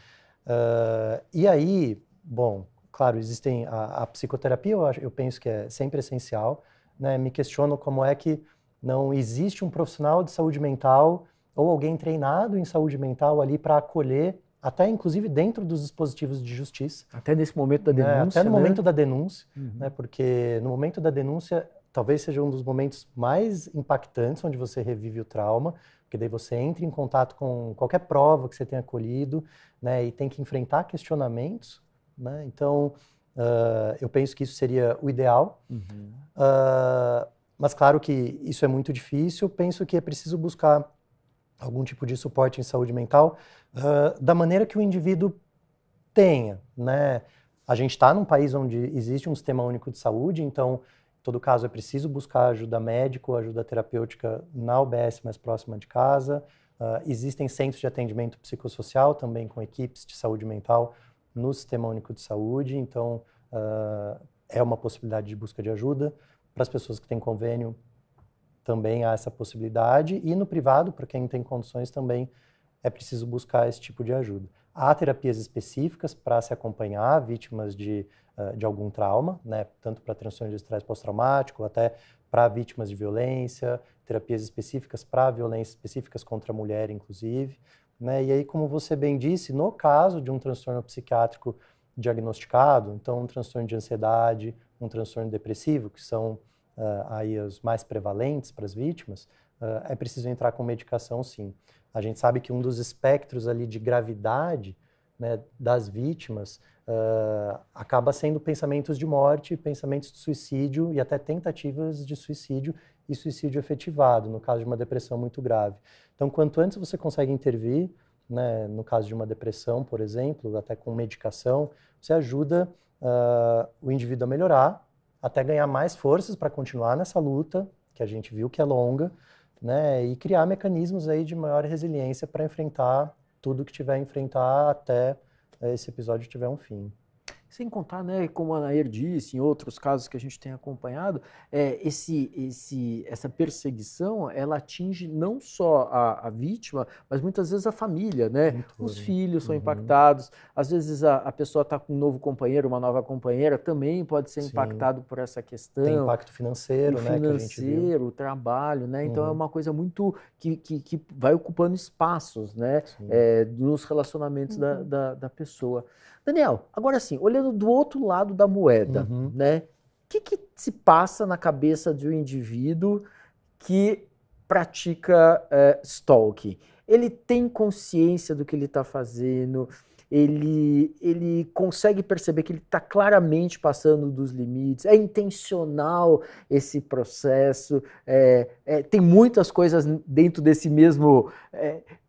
E aí, bom, claro, existem a psicoterapia, eu penso que é sempre essencial, né? Me questiono como é que não existe um profissional de saúde mental ou alguém treinado em saúde mental ali para acolher, até inclusive dentro dos dispositivos de justiça. Até nesse momento da denúncia, até no né? momento da denúncia, né? Porque no momento da denúncia talvez seja um dos momentos mais impactantes, onde você revive o trauma, porque daí você entra em contato com qualquer prova que você tenha colhido, né, e tem que enfrentar questionamentos, né? Então, eu penso que isso seria o ideal, mas claro que isso é muito difícil. Penso que é preciso buscar algum tipo de suporte em saúde mental da maneira que o indivíduo tenha, né? A gente está num país onde existe um sistema único de saúde, então em todo caso, é preciso buscar ajuda médica ou ajuda terapêutica na UBS mais próxima de casa. Existem centros de atendimento psicossocial também com equipes de saúde mental no Sistema Único de Saúde. Então, é uma possibilidade de busca de ajuda. Para as pessoas que têm convênio, também há essa possibilidade. E no privado, para quem tem condições, também é preciso buscar esse tipo de ajuda. Há terapias específicas para se acompanhar vítimas de algum trauma, né? Tanto para transtorno de estresse pós-traumático, até para vítimas de violência, terapias específicas para violências específicas contra a mulher, inclusive, né? E aí, como você bem disse, no caso de um transtorno psiquiátrico diagnosticado, então um transtorno de ansiedade, um transtorno depressivo, que são aí os mais prevalentes para as vítimas, é preciso entrar com medicação, sim. A gente sabe que um dos espectros ali de gravidade, né, das vítimas acaba sendo pensamentos de morte, pensamentos de suicídio e até tentativas de suicídio e suicídio efetivado, no caso de uma depressão muito grave. Então, quanto antes você consegue intervir, né, no caso de uma depressão, por exemplo, até com medicação, você ajuda o indivíduo a melhorar, até ganhar mais forças para continuar nessa luta, que a gente viu que é longa, né, e criar mecanismos aí de maior resiliência para enfrentar tudo que tiver a enfrentar até esse episódio tiver um fim. Sem contar, né, como a Nair disse, em outros casos que a gente tem acompanhado, essa perseguição, ela atinge não só a vítima, mas muitas vezes a família, né? Os filhos são impactados, às vezes a pessoa está com um novo companheiro, uma nova companheira, também pode ser impactado por essa questão. Tem impacto financeiro, né, que a gente viu. O trabalho, né? Então é uma coisa muito que vai ocupando espaços, né, nos relacionamentos da pessoa. Daniel, agora sim, olhando do outro lado da moeda, né? O que se passa na cabeça de um indivíduo que pratica stalking? Ele tem consciência do que ele está fazendo? Ele consegue perceber que ele está claramente passando dos limites? É intencional esse processo? Tem muitas coisas dentro desse mesmo...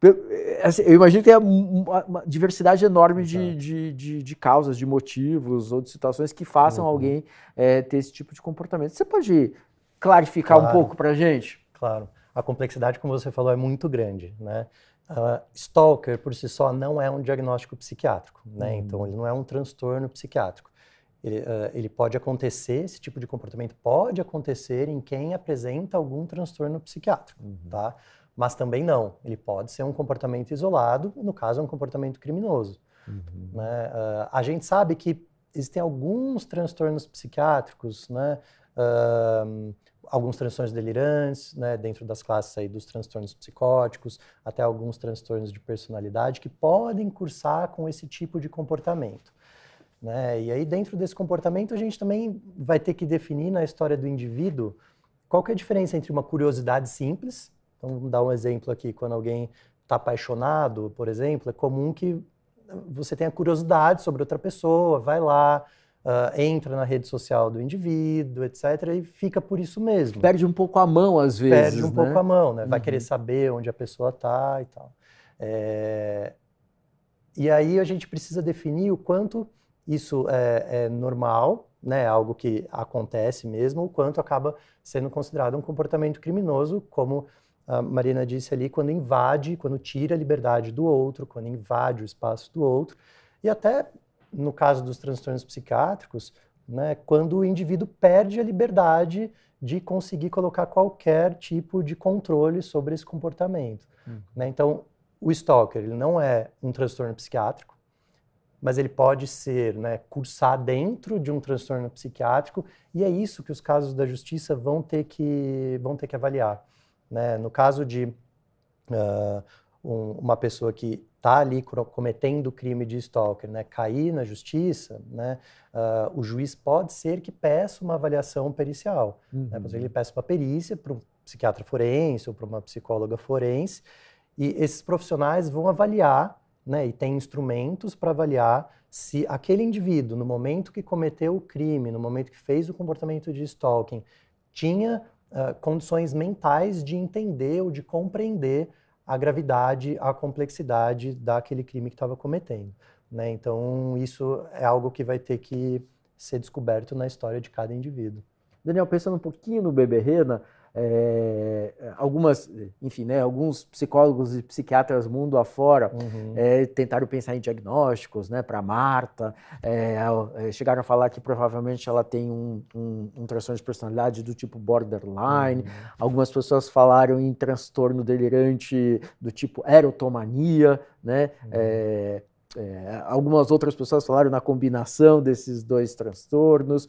eu imagino que tem uma diversidade enorme de causas, de motivos ou de situações que façam alguém ter esse tipo de comportamento. Você pode clarificar um pouco para a gente? Claro. A complexidade, como você falou, é muito grande, né? Stalker, por si só, não é um diagnóstico psiquiátrico, né? Então, ele não é um transtorno psiquiátrico. Ele pode acontecer, esse tipo de comportamento pode acontecer em quem apresenta algum transtorno psiquiátrico, tá? Mas também não. Ele pode ser um comportamento isolado, no caso, é um comportamento criminoso, né? A gente sabe que existem alguns transtornos psiquiátricos, né? Alguns transtornos delirantes, né, dentro das classes aí dos transtornos psicóticos, até alguns transtornos de personalidade que podem cursar com esse tipo de comportamento. né? E aí, dentro desse comportamento, a gente também vai ter que definir na história do indivíduo qual que é a diferença entre uma curiosidade simples. Então, vamos dar um exemplo aqui. Quando alguém está apaixonado, por exemplo, é comum que você tenha curiosidade sobre outra pessoa, vai lá, entra na rede social do indivíduo, etc., e fica por isso mesmo. Perde um pouco a mão, às vezes, Perde um né? pouco a mão, né? Vai querer saber onde a pessoa está e tal. E aí a gente precisa definir o quanto isso é normal, né? Algo que acontece mesmo, o quanto acaba sendo considerado um comportamento criminoso, como a Marina disse ali, quando invade, quando tira a liberdade do outro, quando invade o espaço do outro, e até no caso dos transtornos psiquiátricos, né, quando o indivíduo perde a liberdade de conseguir colocar qualquer tipo de controle sobre esse comportamento. Né? Então, o stalker, ele não é um transtorno psiquiátrico, mas ele pode ser, né, cursar dentro de um transtorno psiquiátrico, e é isso que os casos da justiça vão ter que avaliar. Né? No caso de uma pessoa que está ali cometendo crime de stalker, né, cair na justiça, né, o juiz pode ser que peça uma avaliação pericial. Né? Por exemplo, ele peça uma perícia para um psiquiatra forense ou para uma psicóloga forense, e esses profissionais vão avaliar, né, e tem instrumentos para avaliar se aquele indivíduo, no momento que cometeu o crime, no momento que fez o comportamento de stalking, tinha condições mentais de entender ou de compreender a gravidade, a complexidade daquele crime que estava cometendo. Né? Então, isso é algo que vai ter que ser descoberto na história de cada indivíduo. Daniel, pensando um pouquinho no Beberrena, alguns psicólogos e psiquiatras mundo afora tentaram pensar em diagnósticos, né, para Marta, chegaram a falar que provavelmente ela tem um transtorno de personalidade do tipo borderline, algumas pessoas falaram em transtorno delirante do tipo erotomania, né, algumas outras pessoas falaram na combinação desses dois transtornos.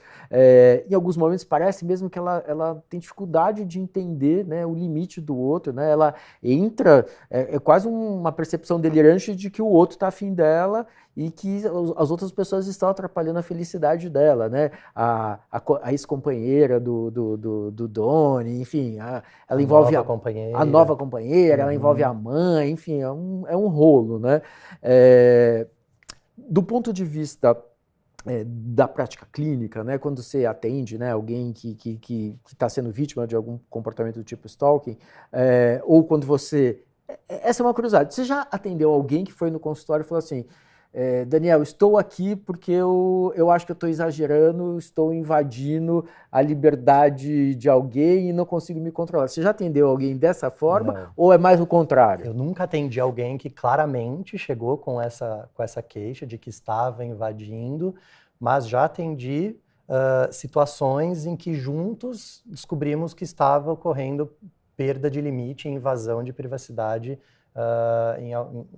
Em alguns momentos parece mesmo que ela tem dificuldade de entender, né, o limite do outro, né? Ela entra, é quase uma percepção delirante de que o outro está afim dela e que as outras pessoas estão atrapalhando a felicidade dela, né? A ex-companheira do Donnie, enfim, ela envolve a nova companheira, ela envolve a mãe, enfim, é um rolo, né? Do ponto de vista da prática clínica, né, quando você atende, né, alguém que está sendo vítima de algum comportamento do tipo stalking, ou quando você... Essa é uma curiosidade. Você já atendeu alguém que foi no consultório e falou assim, Daniel, estou aqui porque eu acho que eu estou exagerando, estou invadindo a liberdade de alguém e não consigo me controlar. Você já atendeu alguém dessa forma? Não. Ou é mais o contrário? Eu nunca atendi alguém que claramente chegou com essa queixa de que estava invadindo, mas já atendi situações em que juntos descobrimos que estava ocorrendo perda de limite e invasão de privacidade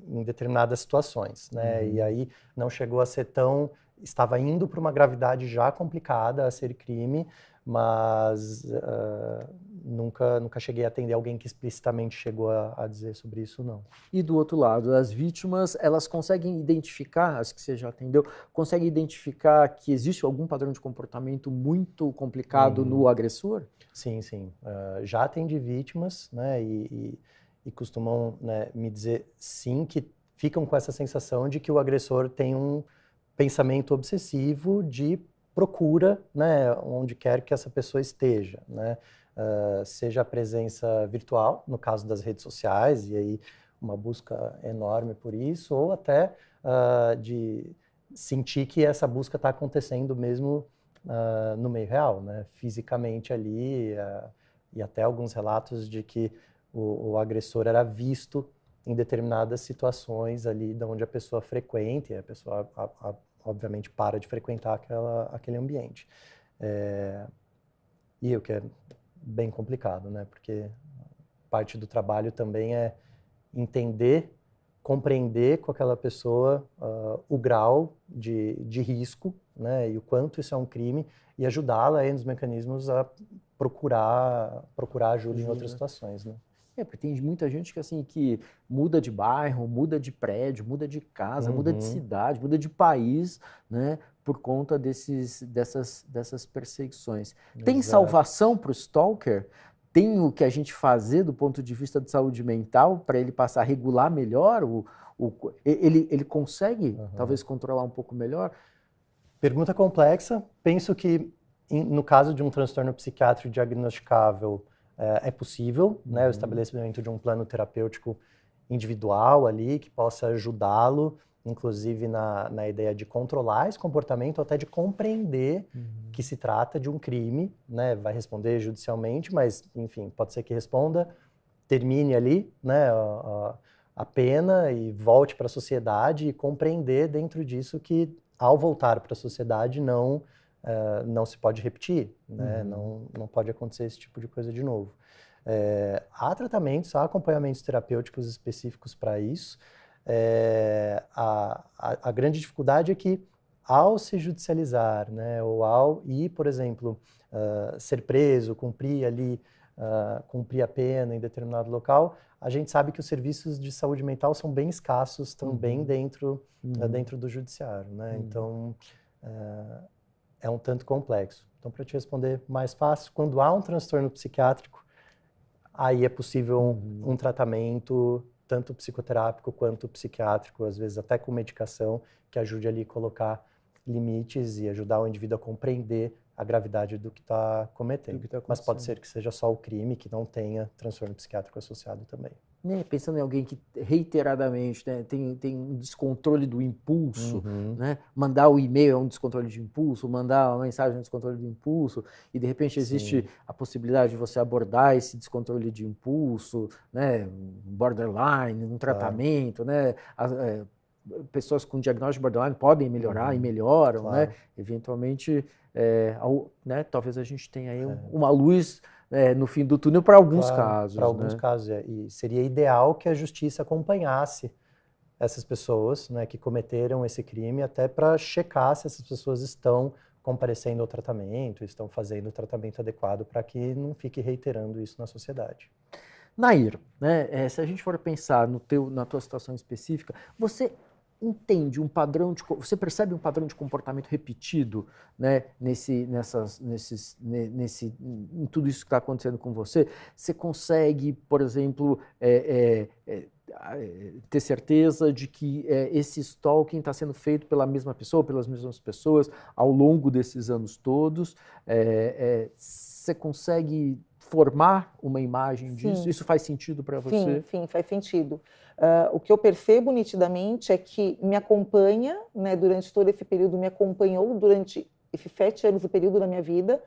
em determinadas situações, né? E aí não chegou a ser tão... Estava indo para uma gravidade já complicada a ser crime, mas nunca cheguei a atender alguém que explicitamente chegou a dizer sobre isso, não. E do outro lado, as vítimas, elas conseguem identificar, as que você já atendeu, conseguem identificar que existe algum padrão de comportamento muito complicado no agressor? Sim, sim. Já atendi vítimas, né, e costumam, né, me dizer sim, que ficam com essa sensação de que o agressor tem um pensamento obsessivo de procura, né, onde quer que essa pessoa esteja, né, seja a presença virtual, no caso das redes sociais, e aí uma busca enorme por isso, ou até de sentir que essa busca está acontecendo mesmo no meio real, né, fisicamente ali, e até alguns relatos de que o agressor era visto em determinadas situações ali de onde a pessoa frequenta, e a pessoa obviamente para de frequentar aquele ambiente. E o que é bem complicado, né? Porque parte do trabalho também é entender, compreender com aquela pessoa o grau de risco, né? E o quanto isso é um crime, e ajudá-la aí nos mecanismos a procurar ajuda em outras situações, né? Porque tem muita gente que, assim, que muda de bairro, muda de prédio, muda de casa, muda de cidade, muda de país, né? Por conta dessas perseguições. Tem salvação para o stalker? Tem o que a gente fazer do ponto de vista de saúde mental para ele passar a regular melhor? Ele consegue, talvez, controlar um pouco melhor? Pergunta complexa. Penso que, no caso de um transtorno psiquiátrico diagnosticável, é possível, né, o estabelecimento de um plano terapêutico individual ali, que possa ajudá-lo, inclusive na ideia de controlar esse comportamento, ou até de compreender que se trata de um crime, né, vai responder judicialmente, mas, enfim, pode ser que responda, termine ali, né, a pena e volte para a sociedade e compreender dentro disso que, ao voltar para a sociedade, não se pode repetir, né? Não pode acontecer esse tipo de coisa de novo. Há tratamentos, há acompanhamentos terapêuticos específicos para isso. A grande dificuldade é que, ao se judicializar, né, ou ao ir, por exemplo, ser preso, cumprir a pena em determinado local, a gente sabe que os serviços de saúde mental são bem escassos também dentro do judiciário, né? Então, é um tanto complexo. Então, para te responder mais fácil, quando há um transtorno psiquiátrico, aí é possível um tratamento, tanto psicoterápico quanto psiquiátrico, às vezes até com medicação, que ajude ali a colocar limites e ajudar o indivíduo a compreender a gravidade do que está cometendo. Mas pode ser que seja só o crime, que não tenha transtorno psiquiátrico associado também. Pensando em alguém que reiteradamente, né, tem um descontrole do impulso, né? Mandar o e-mail é um descontrole de impulso, mandar uma mensagem é um descontrole de impulso, e de repente existe a possibilidade de você abordar esse descontrole de impulso, né? Um borderline, um tratamento, né? Pessoas com diagnóstico de borderline podem melhorar e melhoram, né? Eventualmente, né? Talvez a gente tenha aí uma luz no fim do túnel para alguns casos. Para alguns casos, e seria ideal que a justiça acompanhasse essas pessoas, né, que cometeram esse crime, até para checar se essas pessoas estão comparecendo ao tratamento, estão fazendo o tratamento adequado para que não fique reiterando isso na sociedade. Nair, né, se a gente for pensar na tua situação específica, você entende um padrão você percebe um padrão de comportamento repetido, né, em tudo isso que está acontecendo com você? Você consegue, por exemplo, ter certeza de que esse stalking está sendo feito pela mesma pessoa, pelas mesmas pessoas ao longo desses anos todos? Você consegue formar uma imagem disso? Isso faz sentido para você? Sim, faz sentido. O que eu percebo nitidamente é que me acompanha, né, durante todo esse período, me acompanhou durante esses 7 anos do período da minha vida,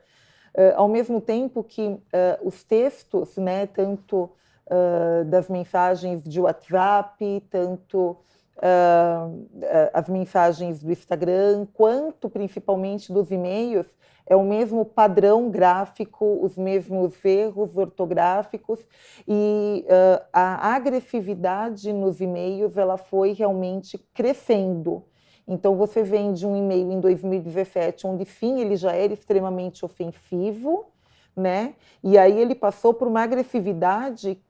ao mesmo tempo que os textos, né, tanto das mensagens de WhatsApp, tanto as mensagens do Instagram, quanto principalmente dos e-mails, é o mesmo padrão gráfico, os mesmos erros ortográficos, e a agressividade nos e-mails ela foi realmente crescendo. Então, você vem de um e-mail em 2017, onde, sim, ele já era extremamente ofensivo, né? E aí ele passou por uma agressividade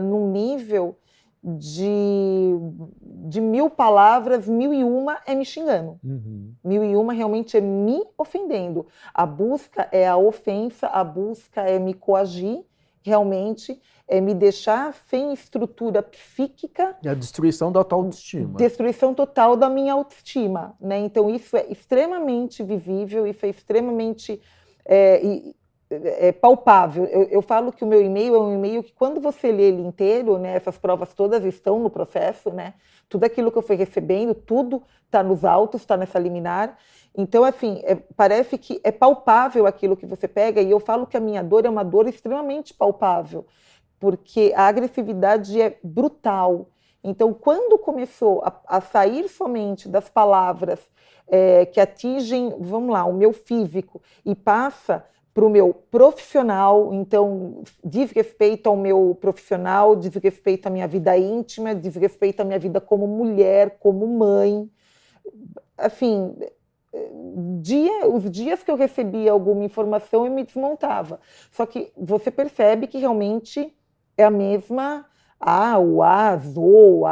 num nível de 1000 palavras, 1001 é me xingando. 1001 realmente é me ofendendo. A busca é a ofensa, a busca é me coagir, realmente é me deixar sem estrutura psíquica. E a destruição da tua autoestima. Destruição total da minha autoestima, né? Então isso é extremamente visível, isso é extremamente palpável. Eu falo que o meu e-mail é um e-mail que, quando você lê ele inteiro, né, essas provas todas estão no processo, né? Tudo aquilo que eu fui recebendo, tudo está nos autos, está nessa liminar. Então, assim, parece que é palpável aquilo que você pega, e eu falo que a minha dor é uma dor extremamente palpável, porque a agressividade é brutal. Então, quando começou a sair somente das palavras que atingem, vamos lá, o meu físico, e passa para o meu profissional, então diz respeito ao meu profissional, diz respeito à minha vida íntima, diz respeito à minha vida como mulher, como mãe. Assim, os dias que eu recebia alguma informação, eu me desmontava. Só que você percebe que realmente é a mesma, o A, Zo,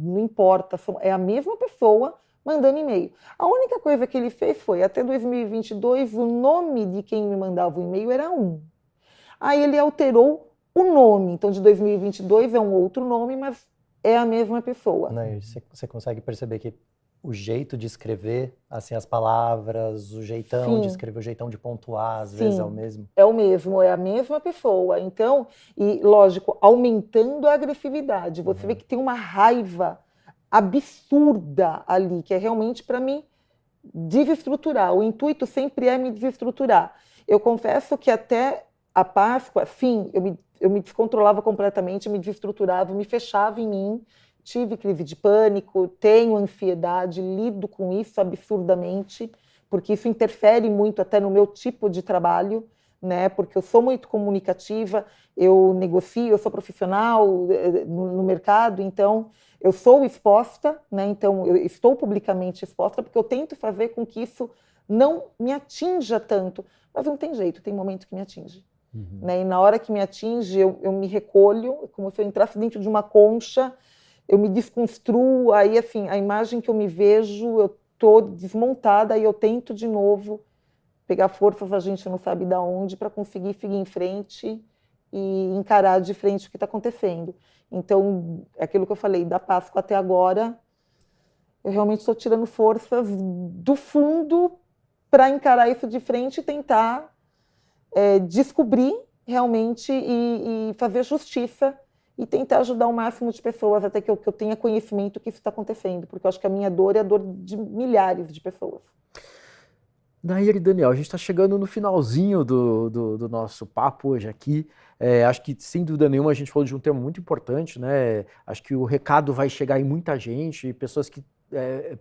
não importa, é a mesma pessoa mandando e-mail. A única coisa que ele fez foi, até 2022, o nome de quem me mandava o e-mail era um. Aí ele alterou o nome, então de 2022 é um outro nome, mas é a mesma pessoa. Você consegue perceber que o jeito de escrever, assim, as palavras, o jeitão de escrever, o jeitão de pontuar, às vezes é o mesmo? É o mesmo, é a mesma pessoa. Então, e lógico, aumentando a agressividade. Você vê que tem uma raiva absurda ali, que é realmente para me desestruturar. O intuito sempre é me desestruturar. Eu confesso que até a Páscoa, sim, eu me descontrolava completamente, me desestruturava, me fechava em mim, tive crise de pânico, tenho ansiedade, lido com isso absurdamente, porque isso interfere muito até no meu tipo de trabalho, né? Porque eu sou muito comunicativa, eu negocio, eu sou profissional no mercado, então eu sou exposta, né? Então eu estou publicamente exposta, porque eu tento fazer com que isso não me atinja tanto, mas não tem jeito, tem momento que me atinge. Né? E na hora que me atinge, eu me recolho, como se eu entrasse dentro de uma concha, eu me desconstruo, aí assim, a imagem que eu me vejo, eu tô desmontada, aí eu tento de novo pegar forças, a gente não sabe de onde, para conseguir seguir em frente e encarar de frente o que está acontecendo. Então, é aquilo que eu falei, da Páscoa até agora, eu realmente estou tirando forças do fundo para encarar isso de frente e tentar descobrir realmente e fazer justiça e tentar ajudar o máximo de pessoas até que eu tenha conhecimento que isso está acontecendo, porque eu acho que a minha dor é a dor de milhares de pessoas. Nair e Daniel, a gente está chegando no finalzinho do nosso papo hoje aqui. Acho que, sem dúvida nenhuma, a gente falou de um tema muito importante, né? Acho que o recado vai chegar em muita gente, pessoas que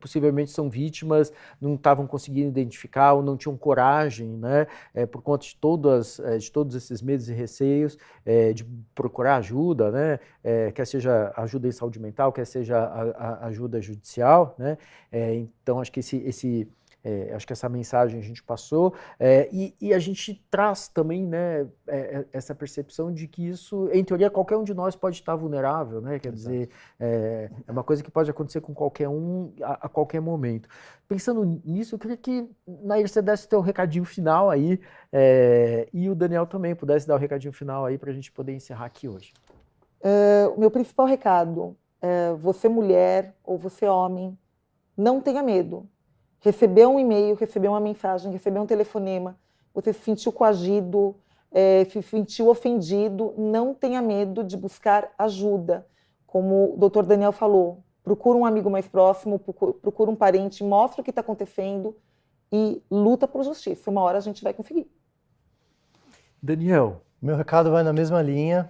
possivelmente são vítimas, não estavam conseguindo identificar ou não tinham coragem, né? Por conta de todos esses medos e receios de procurar ajuda, né? Quer seja ajuda em saúde mental, quer seja a ajuda judicial, né? Então, acho que acho que essa mensagem a gente passou e a gente traz também, né, essa percepção de que isso, em teoria, qualquer um de nós pode estar vulnerável, né? Quer dizer, é uma coisa que pode acontecer com qualquer um a qualquer momento. Pensando nisso, eu queria que, Nair, você desse o teu recadinho final aí e o Daniel também pudesse dar o recadinho final aí para a gente poder encerrar aqui hoje. O meu principal recado é: você mulher ou você homem, não tenha medo. Receber um e-mail, receber uma mensagem, receber um telefonema, você se sentiu coagido, se sentiu ofendido, não tenha medo de buscar ajuda. Como o Dr. Daniel falou, procura um amigo mais próximo, procura um parente, mostra o que está acontecendo e luta por justiça. Uma hora a gente vai conseguir. Daniel. Meu recado vai na mesma linha.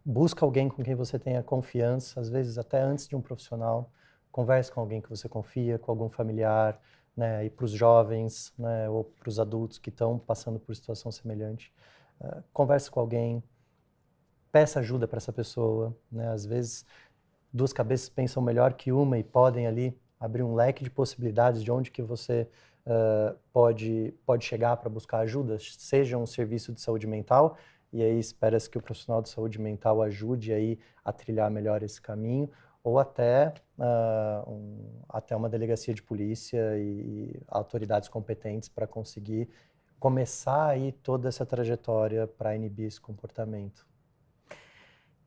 Busca alguém com quem você tenha confiança, às vezes até antes de um profissional. Converse com alguém que você confia, com algum familiar, né? E para os jovens, né? Ou para os adultos que estão passando por situação semelhante. Converse com alguém, peça ajuda para essa pessoa, né? Às vezes, duas cabeças pensam melhor que uma e podem ali abrir um leque de possibilidades de onde que você pode chegar para buscar ajuda, seja um serviço de saúde mental, e aí espera-se que o profissional de saúde mental ajude aí a trilhar melhor esse caminho, ou até uma delegacia de polícia e autoridades competentes para conseguir começar aí toda essa trajetória para inibir esse comportamento.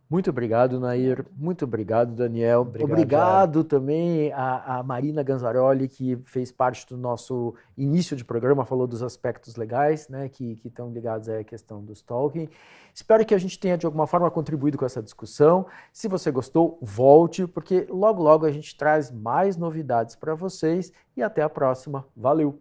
Muito obrigado, Nair. Muito obrigado, Daniel. Obrigado também a Marina Ganzaroli, que fez parte do nosso início de programa, falou dos aspectos legais, né, que estão ligados à questão do stalking. Espero que a gente tenha, de alguma forma, contribuído com essa discussão. Se você gostou, volte, porque logo, logo a gente traz mais novidades para vocês. E até a próxima. Valeu!